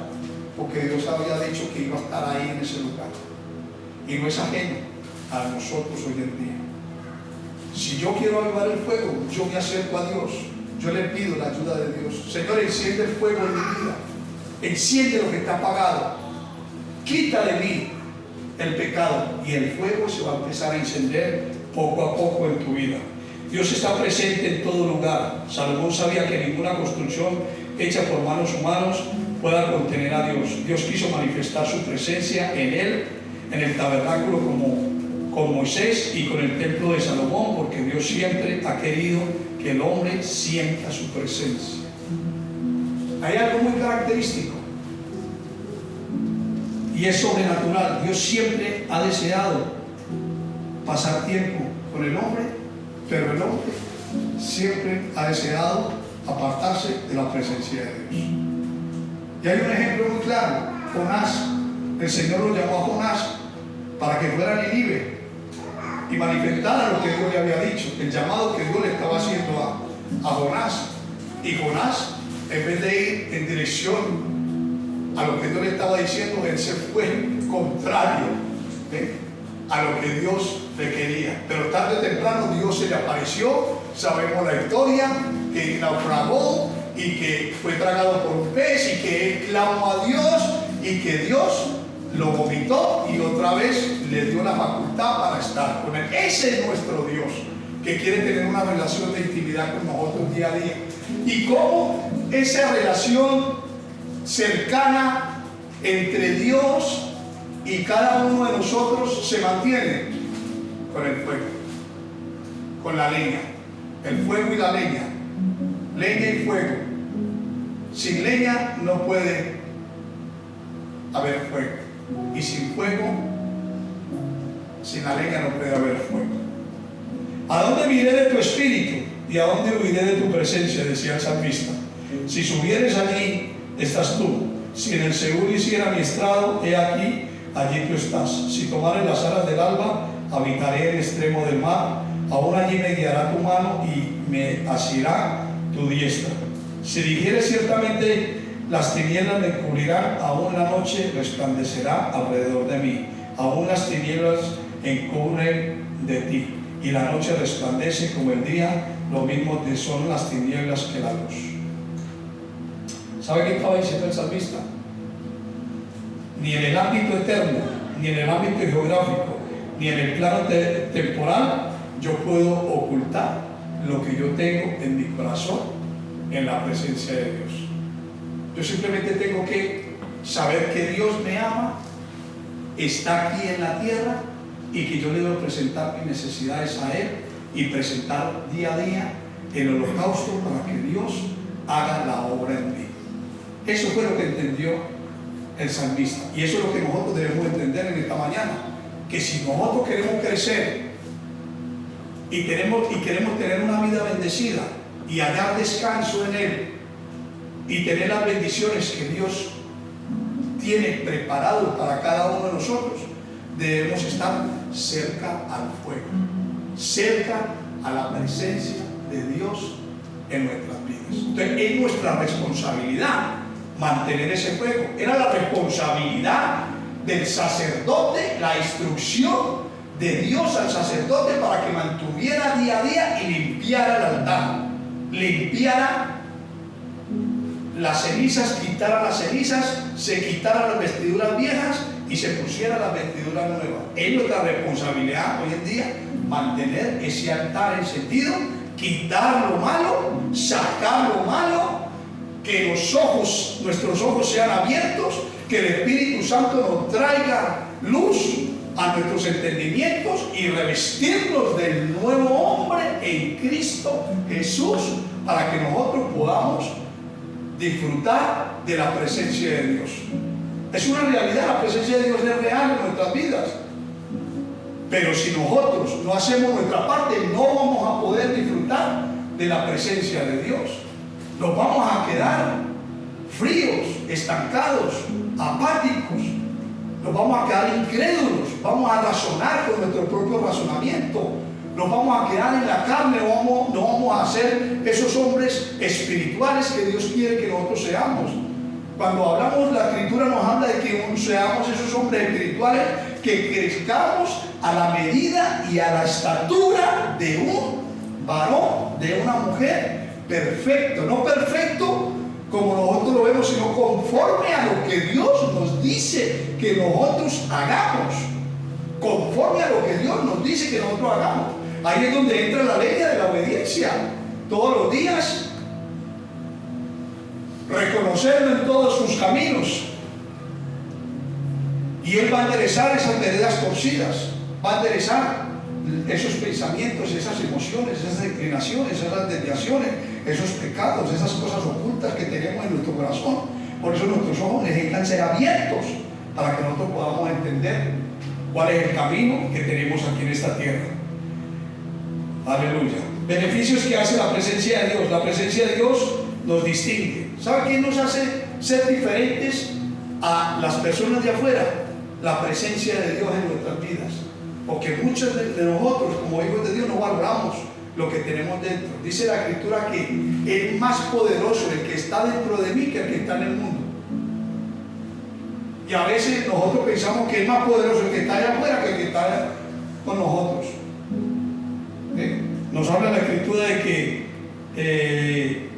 Speaker 1: porque Dios había dicho que iba a estar ahí en ese lugar. Y no es ajeno a nosotros hoy en día. Si yo quiero avivar el fuego, yo me acerco a Dios. Yo le pido la ayuda de Dios. Señor, enciende el fuego en mi vida. Enciende lo que está apagado. Quita de mí el pecado, y el fuego se va a empezar a encender poco a poco en tu vida. Dios está presente en todo lugar. Salomón sabía que ninguna construcción hecha por manos humanas pueda contener a Dios. Dios quiso manifestar su presencia en él, en el tabernáculo con Moisés y con el templo de Salomón, porque Dios siempre ha querido que el hombre sienta su presencia. Hay algo muy característico y es sobrenatural. Dios siempre ha deseado pasar tiempo con el hombre, pero el hombre siempre ha deseado apartarse de la presencia de Dios. Y hay un ejemplo muy claro: Jonás. El Señor lo llamó a Jonás para que fuera a Nínive y manifestara lo que Dios le había dicho, el llamado que Dios le estaba haciendo a Jonás. Y Jonás, en vez de ir en dirección a lo que Dios le estaba diciendo, él se fue contrario a lo que Dios le quería. Pero tarde o temprano Dios se le apareció. Sabemos la historia, que naufragó y que fue tragado por un pez y que él clamó a Dios y que Dios lo vomitó y otra vez le dio la facultad para estar con él. Ese es nuestro Dios, que quiere tener una relación de intimidad con nosotros día a día. Y cómo esa relación cercana entre Dios y cada uno de nosotros se mantiene con el fuego, con la leña, el fuego y la leña, leña y fuego. Sin leña no puede haber fuego, y sin fuego, sin la leña no puede haber fuego. ¿A dónde miré de tu espíritu y a dónde huiré de tu presencia?, decía el salmista. Si subieres allí, estás tú. Si en el Seol hiciera mi estrado, he aquí, allí tú estás. Si tomare las alas del alba, habitaré en el extremo del mar. Aún allí me guiará tu mano y me asirá tu diestra. Si dijere ciertamente las tinieblas me cubrirán, aún la noche resplandecerá alrededor de mí. Aún las tinieblas encubren de ti, y la noche resplandece como el día, lo mismo te son las tinieblas que la luz. ¿Sabe qué estaba diciendo el salmista? Ni en el ámbito eterno, ni en el ámbito geográfico, ni en el plano temporal, yo puedo ocultar lo que yo tengo en mi corazón en la presencia de Dios. Yo simplemente tengo que saber que Dios me ama, está aquí en la tierra y que yo le debo presentar mis necesidades a Él y presentar día a día el holocausto para que Dios haga la obra en mí. Eso fue lo que entendió el salmista, y eso es lo que nosotros debemos entender en esta mañana, que si nosotros queremos crecer y queremos tener una vida bendecida y hallar descanso en Él y tener las bendiciones que Dios tiene preparado para cada uno de nosotros, debemos estar cerca al fuego, cerca a la presencia de Dios en nuestras vidas. Entonces es nuestra responsabilidad mantener ese fuego. Era la responsabilidad del sacerdote, la instrucción de Dios al sacerdote para que mantuviera día a día y limpiara el altar, limpiara las cenizas, quitara las cenizas, se quitaran las vestiduras viejas y se pusieran las vestiduras nuevas. Es nuestra responsabilidad hoy en día mantener ese altar encendido, quitar lo malo, sacar lo malo, que nuestros ojos sean abiertos, que el Espíritu Santo nos traiga luz a nuestros entendimientos y revestirnos del nuevo hombre en Cristo Jesús, para que nosotros podamos disfrutar de la presencia de Dios. Es una realidad, la presencia de Dios es real en nuestras vidas, pero si nosotros no hacemos nuestra parte, no vamos a poder disfrutar de la presencia de Dios. Nos vamos a quedar fríos, estancados, apáticos, nos vamos a quedar incrédulos, vamos a razonar con nuestro propio razonamiento, nos vamos a quedar en la carne, no vamos a ser esos hombres espirituales que Dios quiere que nosotros seamos. Cuando hablamos, la Escritura nos habla de que seamos esos hombres espirituales, que crezcamos a la medida y a la estatura de un varón, de una mujer perfecto, no perfecto como nosotros lo vemos, sino conforme a lo que Dios nos dice que nosotros hagamos, conforme a lo que Dios nos dice que nosotros hagamos. Ahí es donde entra la ley de la obediencia. Todos los días reconocerlo en todos sus caminos, y Él va a enderezar esas veredas torcidas, va a enderezar esos pensamientos, esas emociones, esas inclinaciones, esas desviaciones, esos pecados, esas cosas ocultas que tenemos en nuestro corazón. Por eso nuestros ojos necesitan ser abiertos para que nosotros podamos entender cuál es el camino que tenemos aquí en esta tierra. Aleluya. Beneficios que hace la presencia de Dios. La presencia de Dios nos distingue. ¿Sabe quién nos hace ser diferentes a las personas de afuera? La presencia de Dios en nuestras vidas. Porque muchos de nosotros, como hijos de Dios, no valoramos lo que tenemos dentro. Dice la Escritura que es más poderoso el que está dentro de mí que el que está en el mundo. Y a veces nosotros pensamos que es más poderoso el que está allá afuera que el que está allá con nosotros. Nos habla la Escritura de que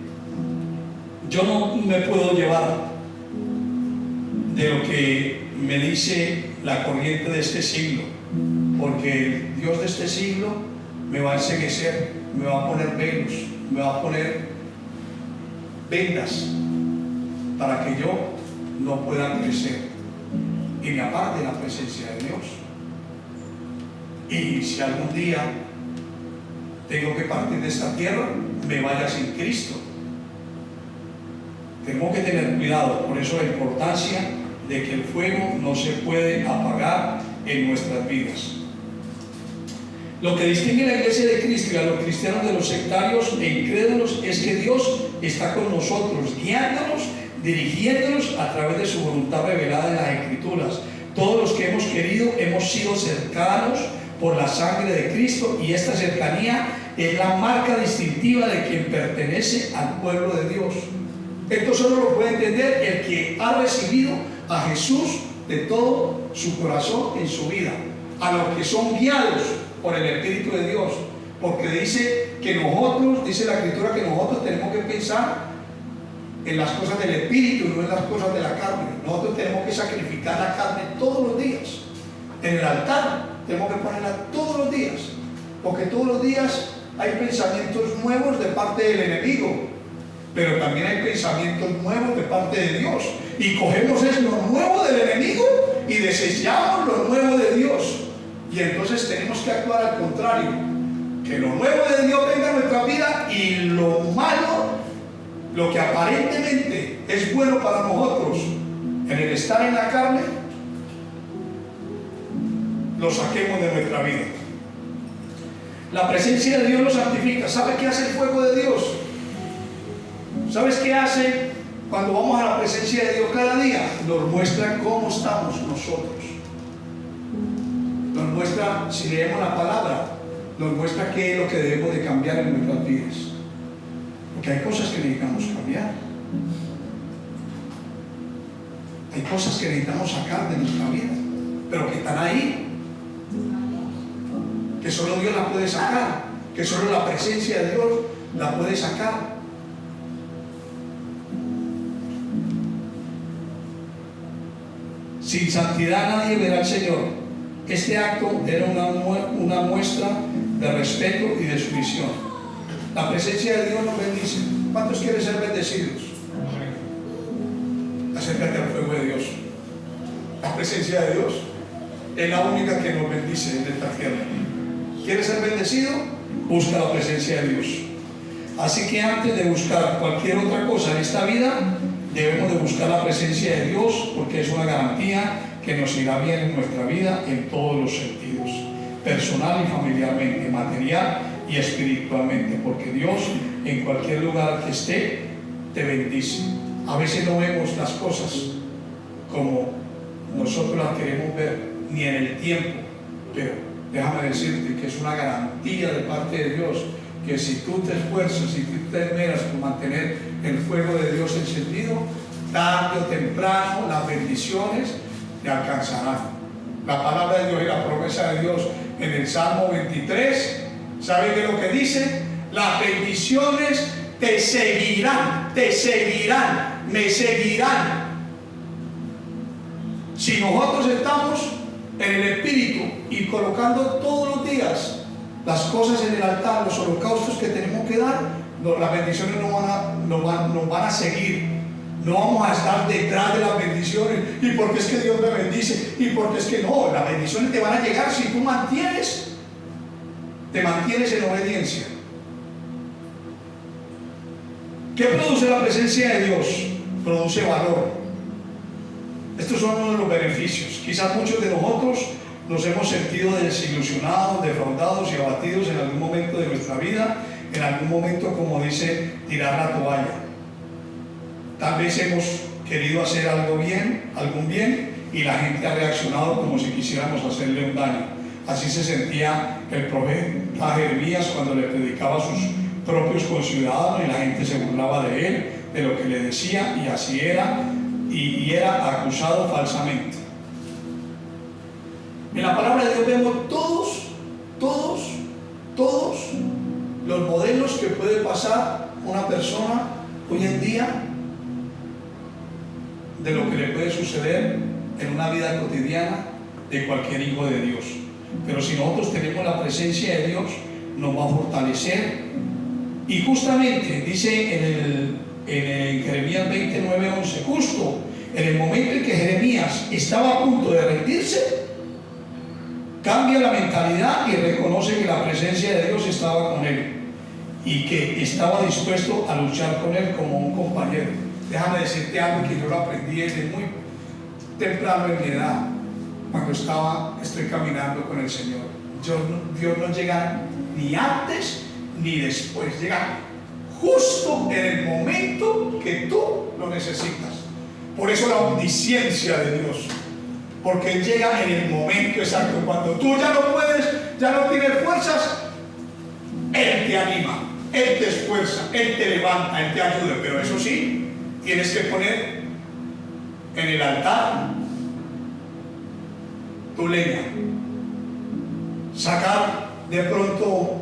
Speaker 1: Yo no me puedo llevar de lo que me dice la corriente de este siglo, porque el Dios de este siglo me va a enceguecer, me va a poner velos, me va a poner vendas para que yo no pueda crecer y me aparte de la presencia de Dios. Y si algún día tengo que partir de esta tierra, me vaya sin Cristo. Tengo que tener cuidado, por eso la importancia de que el fuego no se puede apagar en nuestras vidas. Lo que distingue a la iglesia de Cristo y a los cristianos de los sectarios e incrédulos es que Dios está con nosotros, guiándonos, dirigiéndonos a través de su voluntad revelada en las Escrituras. Todos los que hemos querido hemos sido cercanos por la sangre de Cristo, y esta cercanía es la marca distintiva de quien pertenece al pueblo de Dios. Esto solo lo puede entender el que ha recibido a Jesús de todo su corazón en su vida, a los que son guiados por el Espíritu de Dios, porque dice que nosotros, dice la Escritura, que nosotros tenemos que pensar en las cosas del Espíritu y no en las cosas de la carne. Nosotros tenemos que sacrificar la carne todos los días. En el altar tenemos que ponerla todos los días, porque todos los días hay pensamientos nuevos de parte del enemigo, pero también hay pensamientos nuevos de parte de Dios, y cogemos lo nuevo del enemigo y desechamos lo nuevo de Dios. Y entonces tenemos que actuar al contrario, que lo nuevo de Dios venga a nuestra vida y lo malo, lo que aparentemente es bueno para nosotros en el estar en la carne, lo saquemos de nuestra vida. La presencia de Dios lo santifica. ¿Sabe qué hace el fuego de Dios? ¿Sabes qué hace cuando vamos a la presencia de Dios cada día? Nos muestra cómo estamos nosotros. Nos muestra, si leemos la palabra, nos muestra qué es lo que debemos de cambiar en nuestras vidas. Porque hay cosas que necesitamos cambiar. Hay cosas que necesitamos sacar de nuestra vida, pero que están ahí, que solo Dios la puede sacar, que solo la presencia de Dios la puede sacar. Sin santidad nadie verá al Señor. Este acto era una muestra de respeto y de sumisión. La presencia de Dios nos bendice. ¿Cuántos quieren ser bendecidos? Acércate al fuego de Dios. La presencia de Dios es la única que nos bendice en esta tierra. ¿Quieres ser bendecido? Busca la presencia de Dios. Así que antes de buscar cualquier otra cosa en esta vida, debemos de buscar la presencia de Dios, porque es una garantía que nos irá bien en nuestra vida en todos los sentidos, personal y familiarmente, material y espiritualmente, porque Dios en cualquier lugar que esté te bendice. A veces no vemos las cosas como nosotros las queremos ver, ni en el tiempo, pero déjame decirte que es una garantía de parte de Dios, que si tú te esfuerzas, si tú te esmeras por mantener el fuego de Dios encendido, tarde o temprano las bendiciones te alcanzarán. La palabra de Dios y la promesa de Dios en el Salmo 23, ¿sabe qué es lo que dice? Las bendiciones te seguirán, me seguirán. Si nosotros estamos en el Espíritu y colocando todos los días las cosas en el altar, los holocaustos que tenemos que dar, las bendiciones nos van a seguir. No vamos a estar detrás de las bendiciones. ¿Y por qué es que Dios me bendice? ¿Y por qué es que no? Las bendiciones te van a llegar si tú te mantienes en obediencia. ¿Qué produce la presencia de Dios? Produce valor. Estos son uno de los beneficios. Quizás muchos de nosotros nos hemos sentido desilusionados, defraudados y abatidos en algún momento de nuestra vida, en algún momento, como dice, tirar la toalla. Tal vez hemos querido hacer algún bien, y la gente ha reaccionado como si quisiéramos hacerle un daño. Así se sentía el profeta Jeremías cuando le predicaba a sus propios conciudadanos y la gente se burlaba de él, de lo que le decía, y así era, y era acusado falsamente. En la palabra de Dios vemos todos los modelos que puede pasar una persona hoy en día de lo que le puede suceder en una vida cotidiana de cualquier hijo de Dios. Pero si nosotros tenemos la presencia de Dios, nos va a fortalecer. Y justamente dice en Jeremías 29:11, justo en el momento en que Jeremías estaba a punto de rendirse, cambia la mentalidad y reconoce que la presencia de Dios estaba con él y que estaba dispuesto a luchar con él como un compañero. Déjame decirte algo que yo lo aprendí desde muy temprano en mi edad, cuando estoy caminando con el Señor. Dios no llega ni antes ni después, llega justo en el momento que tú lo necesitas. Por eso la omnisciencia de Dios, porque Él llega en el momento exacto. Cuando tú ya no puedes, ya no tienes fuerzas, Él te anima, Él te esfuerza, Él te levanta, Él te ayuda. Pero eso sí, tienes que poner en el altar tu leña, sacar de pronto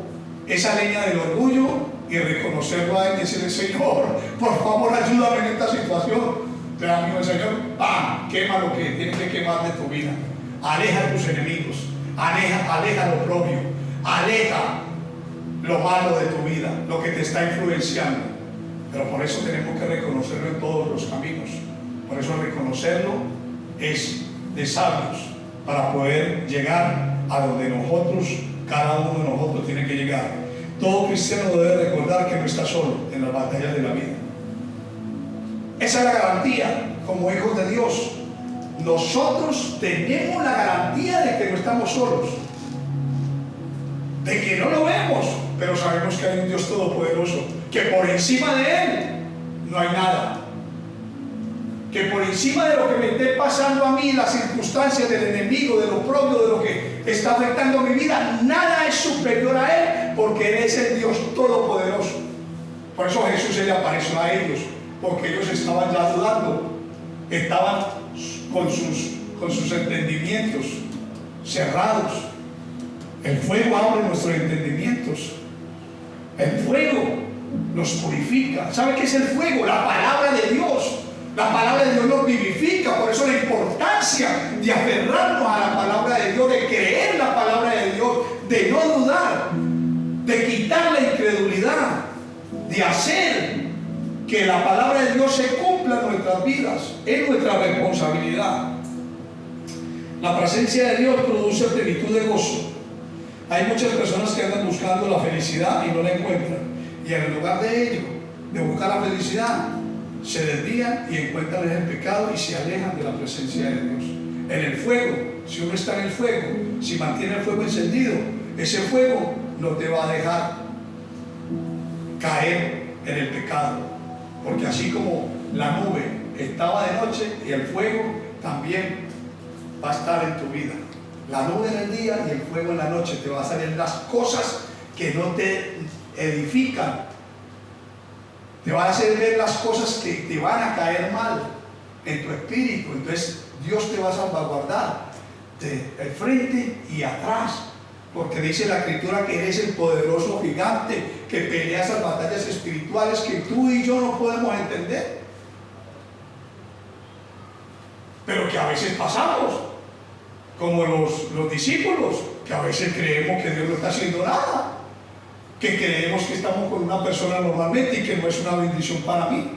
Speaker 1: esa leña del orgullo y reconocerlo a Él y decirle: Señor, por favor, ayúdame en esta situación. Te amigo el Señor, ¡pam!, quema lo que tiene que quemar de tu vida. Aleja a tus enemigos, aleja lo propio, aleja lo malo de tu vida, lo que te está influenciando. Pero por eso tenemos que reconocerlo en todos los caminos. Por eso reconocerlo es de sabios, para poder llegar a donde nosotros, cada uno de nosotros tiene que llegar. Todo cristiano debe recordar que no está solo en las batallas de la vida. Esa es la garantía como hijos de Dios. Nosotros tenemos la garantía de que no estamos solos, de que no lo vemos, pero sabemos que hay un Dios todopoderoso, que por encima de Él no hay nada, que por encima de lo que me esté pasando a mí, las circunstancias del enemigo, de lo propio, de lo que está afectando mi vida, nada es superior a Él, porque Él es el Dios todopoderoso. Por eso Jesús se le apareció a ellos, porque ellos estaban ya dudando, estaban con sus entendimientos cerrados. El fuego abre nuestros entendimientos. El fuego nos purifica. ¿Sabe qué es el fuego? La palabra de Dios. La palabra de Dios nos vivifica. Por eso la importancia de aferrarnos a la palabra de Dios, de creer la palabra de Dios, de no dudar, de quitar la incredulidad, de hacer que la palabra de Dios se cumpla en nuestras vidas. Es nuestra responsabilidad. La presencia de Dios produce plenitud de gozo. Hay muchas personas que andan buscando la felicidad y no la encuentran, y en lugar de ello, de buscar la felicidad, se desvían y encuentran el pecado y se alejan de la presencia de Dios. En el fuego, si uno está en el fuego, si mantiene el fuego encendido, ese fuego no te va a dejar caer en el pecado, porque así como la nube estaba de noche, y el fuego también va a estar en tu vida. La nube en el día y el fuego en la noche. Te va a salir las cosas que no te edifican, te va a hacer ver las cosas que te van a caer mal en tu espíritu. Entonces Dios te va a salvaguardar de frente y atrás, porque dice la Escritura que eres el poderoso gigante que pelea esas batallas espirituales que tú y yo no podemos entender, pero que a veces pasamos, como los discípulos, que a veces creemos que Dios no está haciendo nada, que creemos que estamos con una persona normalmente y que no es una bendición para mí,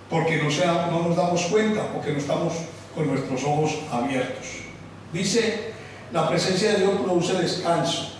Speaker 1: porque no nos damos cuenta, porque no estamos con nuestros ojos abiertos. Dice, la presencia de Dios produce descanso.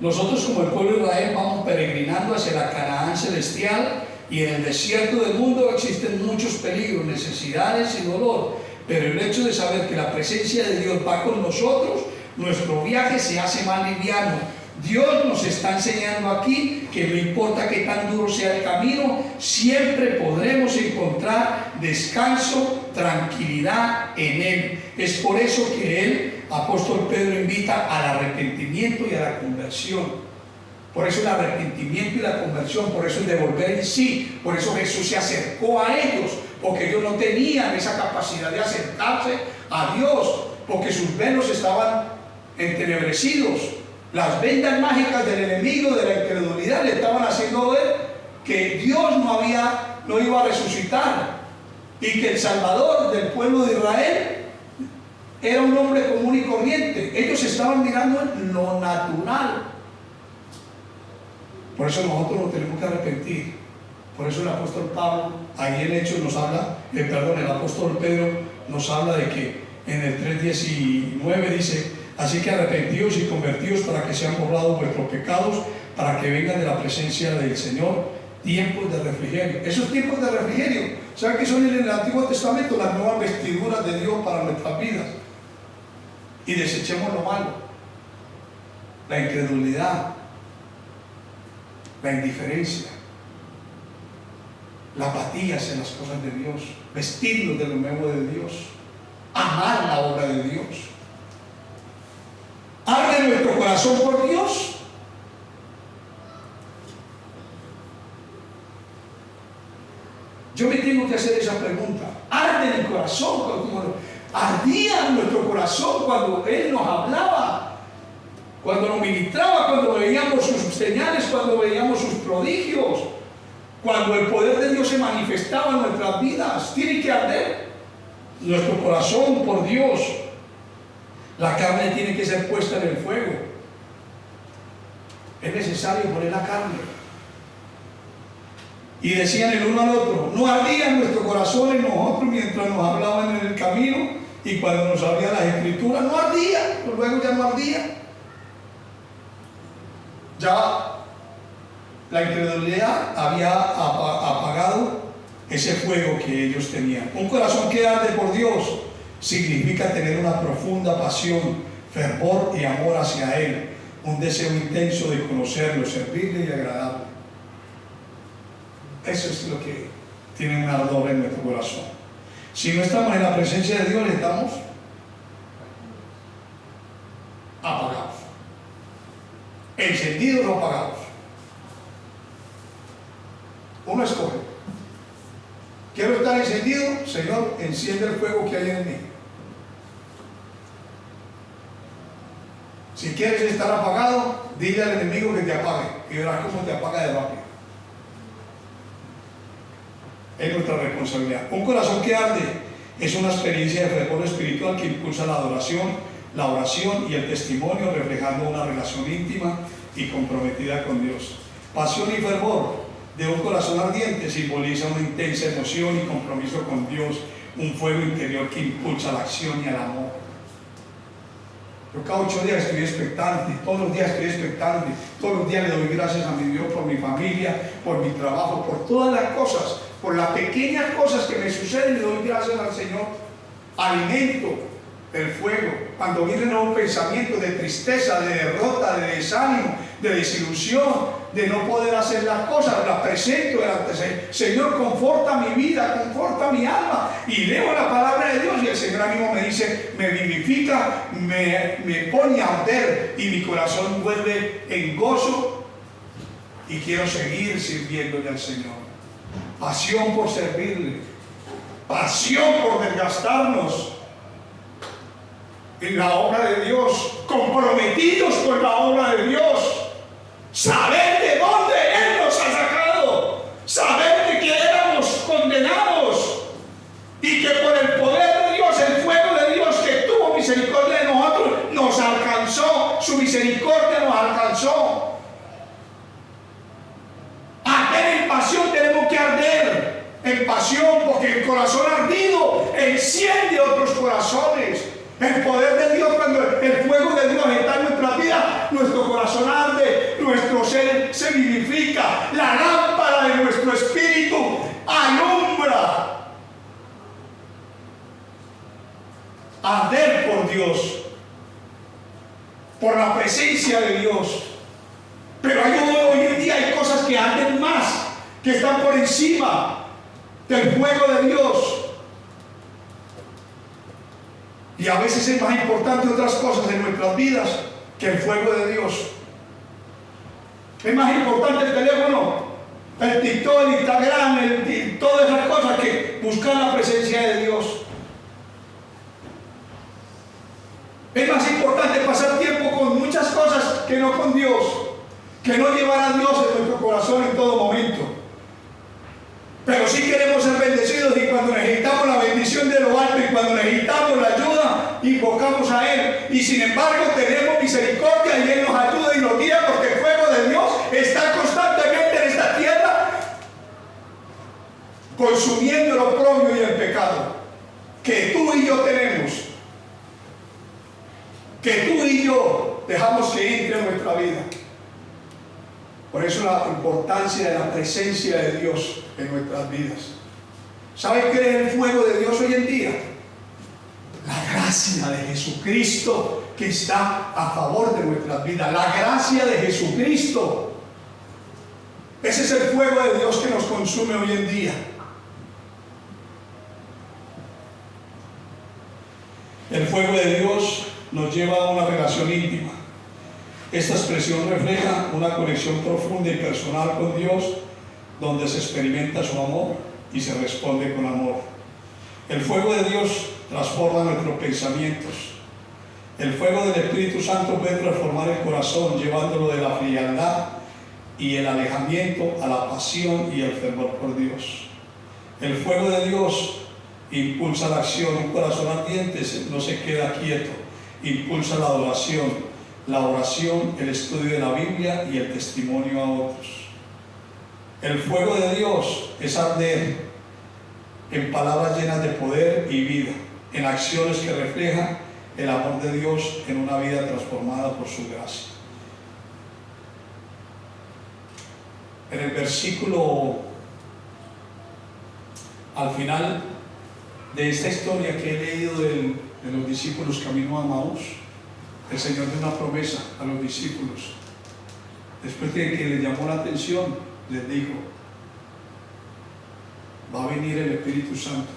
Speaker 1: Nosotros como el pueblo de Israel vamos peregrinando hacia la Canaán celestial, y en el desierto del mundo existen muchos peligros, necesidades y dolor, pero el hecho de saber que la presencia de Dios va con nosotros, nuestro viaje se hace más liviano. Dios nos está enseñando aquí que no importa qué tan duro sea el camino, siempre podremos encontrar descanso, tranquilidad en Él. Es por eso que el apóstol Pedro invita al arrepentimiento y a la conversión. Por eso el arrepentimiento y la conversión, por eso el devolver en sí, por eso Jesús se acercó a ellos, porque ellos no tenían esa capacidad de acercarse a Dios, porque sus velos estaban entenebrecidos. Las vendas mágicas del enemigo, de la incredulidad, le estaban haciendo ver que Dios no había no iba a resucitar y que el Salvador del pueblo de Israel era un hombre común y corriente. Ellos estaban mirando en lo natural. Por eso nosotros nos tenemos que arrepentir. Por eso el apóstol Pablo, ahí en Hechos nos habla, el apóstol Pedro nos habla de que en el 3:19 dice: así que arrepentíos y convertíos para que sean borrados vuestros pecados, para que vengan de la presencia del Señor tiempos de refrigerio. Esos tiempos de refrigerio, ¿saben qué son en el Antiguo Testamento? Las nuevas vestiduras de Dios para nuestras vidas. Y desechemos lo malo, la incredulidad, la indiferencia, la apatía hacia las cosas de Dios, vestirnos de lo nuevo de Dios, amar la obra de Dios. ¿Arde nuestro corazón por Dios? Yo me tengo que hacer esa pregunta. ¿Arde el corazón? Ardía nuestro corazón cuando Él nos hablaba, cuando nos ministraba, cuando veíamos sus señales, cuando veíamos sus prodigios, cuando el poder de Dios se manifestaba en nuestras vidas. Tiene que arder nuestro corazón por Dios. La carne tiene que ser puesta en el fuego. Es necesario poner la carne. Y decían el uno al otro: no ardía nuestro corazón en nosotros mientras nos hablaban en el camino, y cuando nos abrían las escrituras no ardía, luego ya no ardía. Ya la incredulidad había apagado ese fuego que ellos tenían. Un corazón que arde por Dios significa tener una profunda pasión, fervor y amor hacia Él, un deseo intenso de conocerlo, servirle y agradarle. Eso es lo que tiene un ardor en nuestro corazón. Si no estamos en la presencia de Dios, estamos apagados, encendidos o apagados. Uno escoge. Quiero estar encendido, Señor, enciende el fuego que hay en mí. Si quieres estar apagado, dile al enemigo que te apague y verás cómo te apaga de rápido. Es nuestra responsabilidad. Un corazón que arde es una experiencia de fervor espiritual que impulsa la adoración, la oración y el testimonio, reflejando una relación íntima y comprometida con Dios. Pasión y fervor de un corazón ardiente simboliza una intensa emoción y compromiso con Dios, un fuego interior que impulsa la acción y el amor. Yo cada 8 días estoy expectante, todos los días estoy expectante, todos los días le doy gracias a mi Dios por mi familia, por mi trabajo, por todas las cosas, por las pequeñas cosas que me suceden, le doy gracias al Señor. Alimento el fuego. Cuando vienen nuevos pensamientos de tristeza, de derrota, de desánimo, de desilusión, de no poder hacer las cosas, las presento delante del Señor. Señor, conforta mi vida, conforta mi alma. Y leo la palabra de Dios y el Señor ánimo me dice, me vivifica, me pone a arder y mi corazón vuelve en gozo y quiero seguir sirviéndole al Señor. Pasión por servirle, pasión por desgastarnos en la obra de Dios, comprometidos con la obra de Dios, saber de dónde Él nos ha sacado, saber de que éramos condenados y que por el poder de Dios, el fuego de Dios que tuvo misericordia de nosotros, nos alcanzó, su misericordia nos alcanzó. Arder en pasión, tenemos que arder en pasión, porque el corazón ardido enciende otros corazones. El poder de Dios, cuando el fuego de Dios está en nuestra vida, nuestro corazón arde, nuestro ser se vivifica, la lámpara de nuestro espíritu alumbra. Arder por Dios, por la presencia de Dios. Pero hoy en día hay cosas que arden más, que están por encima del fuego de Dios. Y a veces es más importante otras cosas en nuestras vidas que el fuego de Dios. Es más importante el teléfono, el TikTok, el Instagram, todas esas cosas, que buscar la presencia de Dios. Es más importante pasar tiempo con muchas cosas que no con Dios, que no llevar a Dios en nuestro corazón en todo momento. Pero sí invocamos a Él y sin embargo tenemos misericordia y Él nos ayuda y nos guía, porque el fuego de Dios está constantemente en esta tierra consumiendo el oprobio y el pecado que tú y yo tenemos, que tú y yo dejamos que entre en nuestra vida. Por eso la importancia de la presencia de Dios en nuestras vidas. ¿Sabes qué es el fuego de Dios hoy en día? La gracia de Jesucristo que está a favor de nuestras vidas. La gracia de Jesucristo. Ese es el fuego de Dios que nos consume hoy en día. El fuego de Dios nos lleva a una relación íntima. Esta expresión refleja una conexión profunda y personal con Dios, donde se experimenta su amor y se responde con amor. El fuego de Dios transforma nuestros pensamientos. El fuego del Espíritu Santo puede transformar el corazón, llevándolo de la frialdad y el alejamiento a la pasión y el fervor por Dios. El fuego de Dios impulsa la acción. Un corazón ardiente no se queda quieto. Impulsa la adoración, la oración, el estudio de la Biblia y el testimonio a otros. El fuego de Dios es arder en palabras llenas de poder y vida, en acciones que reflejan el amor de Dios en una vida transformada por su gracia. En el versículo, al final de esta historia que he leído de los discípulos camino a Maús, el Señor dio una promesa a los discípulos. Después de que les llamó la atención, les dijo: va a venir el Espíritu Santo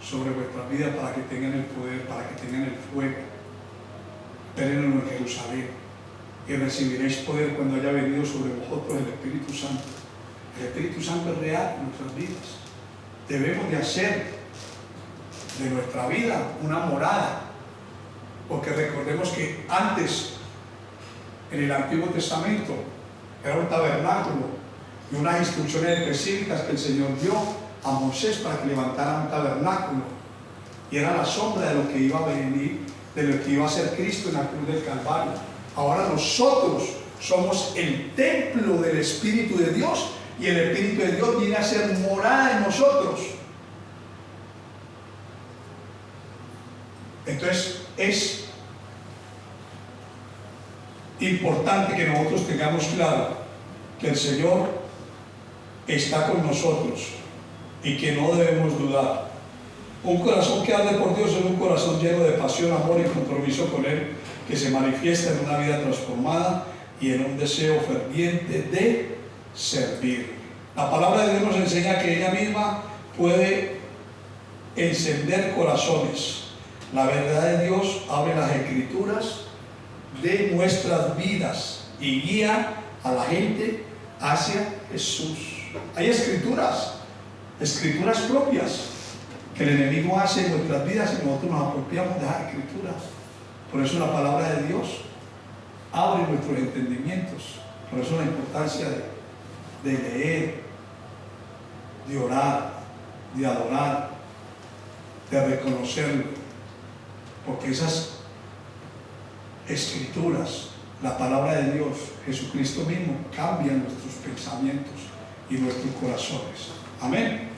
Speaker 1: sobre vuestras vidas para que tengan el poder, para que tengan el fuego. Espérenlo en Jerusalén y recibiréis poder cuando haya venido sobre vosotros el Espíritu Santo. El Espíritu Santo es real en nuestras vidas. Debemos de hacer de nuestra vida una morada, porque recordemos que antes, en el Antiguo Testamento, era un tabernáculo y unas instrucciones específicas que el Señor dio a Moisés para que levantara un tabernáculo, y era la sombra de lo que iba a venir, de lo que iba a ser Cristo en la cruz del Calvario. Ahora nosotros somos el templo del Espíritu de Dios, y el Espíritu de Dios viene a ser morada en nosotros. Entonces es importante que nosotros tengamos claro que el Señor está con nosotros y que no debemos dudar. Un corazón que arde por Dios es un corazón lleno de pasión, amor y compromiso con Él, que se manifiesta en una vida transformada y en un deseo ferviente de servir. La palabra de Dios nos enseña que ella misma puede encender corazones. La verdad de Dios abre las escrituras de nuestras vidas y guía a la gente hacia Jesús. Hay escrituras propias que el enemigo hace en nuestras vidas y nosotros nos apropiamos de las escrituras. Por eso la palabra de Dios abre nuestros entendimientos. Por eso la importancia de leer, de orar, de adorar, de reconocerlo. Porque esas escrituras, la palabra de Dios, Jesucristo mismo, cambian nuestros pensamientos y nuestros corazones. Amén.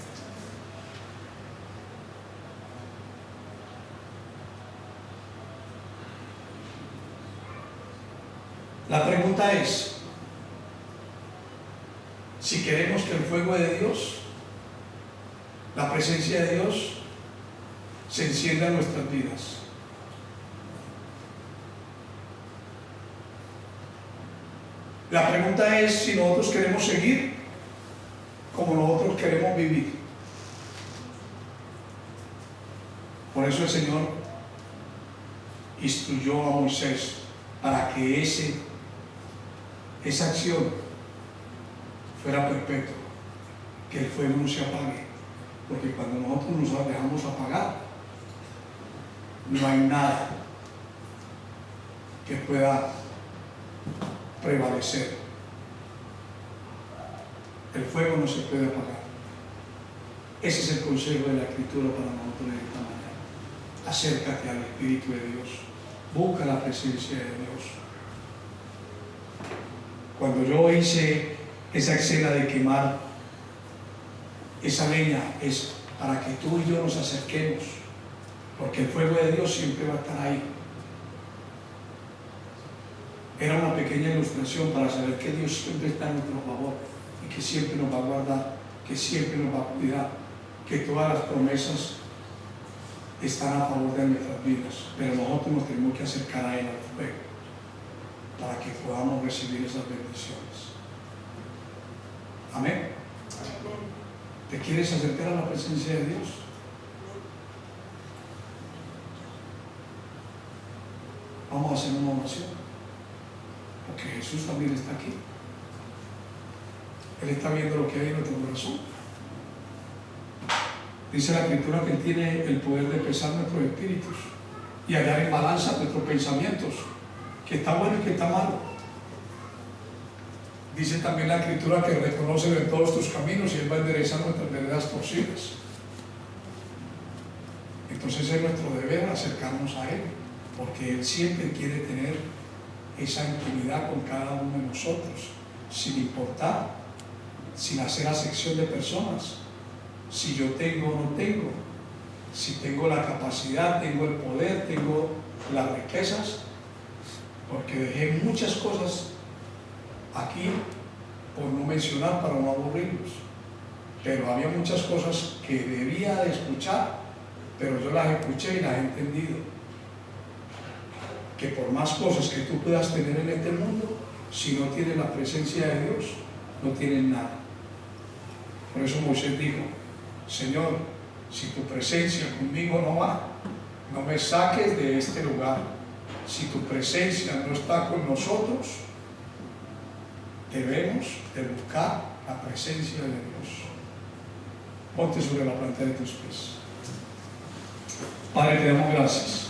Speaker 1: La pregunta es, si queremos que el fuego de Dios, la presencia de Dios, se encienda en nuestras vidas. La pregunta es si nosotros queremos seguir como nosotros queremos vivir. Por eso el Señor instruyó a Moisés para que esa acción fuera perpetua, que el fuego no se apague, porque cuando nosotros nos dejamos apagar, no hay nada que pueda prevalecer. El fuego no se puede apagar. Ese es el consejo de la Escritura para nosotros en esta mañana. acércate al Espíritu de Dios, busca la presencia de Dios. Cuando yo hice esa escena de quemar esa leña, es para que tú y yo nos acerquemos, porque el fuego de Dios siempre va a estar ahí. Era una pequeña ilustración para saber que Dios siempre está a nuestro favor y que siempre nos va a guardar, que siempre nos va a cuidar, que todas las promesas están a favor de nuestras vidas, pero nosotros nos tenemos que acercar a Él, al fuego, para que podamos recibir esas bendiciones. Amén. ¿Te quieres acercar a la presencia de Dios? Vamos a hacer una oración, porque Jesús también está aquí. Él está viendo lo que hay en nuestro corazón. Dice la Escritura que Él tiene el poder de pesar nuestros espíritus y hallar en balanza nuestros pensamientos, que está bueno y que está malo. Dice también la Escritura que reconoce en todos tus caminos y Él va a enderezar nuestras veredas torcidas. Entonces es nuestro deber acercarnos a Él, porque Él siempre quiere tener esa intimidad con cada uno de nosotros, sin importar, sin hacer acepción de personas, si yo tengo o no tengo, si tengo la capacidad, tengo el poder, tengo las riquezas, porque dejé muchas cosas aquí, por no mencionar, para no aburrirlos, pero había muchas cosas que debía de escuchar, pero yo las escuché y las he entendido, que por más cosas que tú puedas tener en este mundo, si no tienes la presencia de Dios, no tienes nada. Por eso Moisés dijo: Señor, si tu presencia conmigo no va, no me saques de este lugar. Si tu presencia no está con nosotros, debemos de buscar la presencia de Dios. Ponte sobre la planta de tus pies. Padre, te damos gracias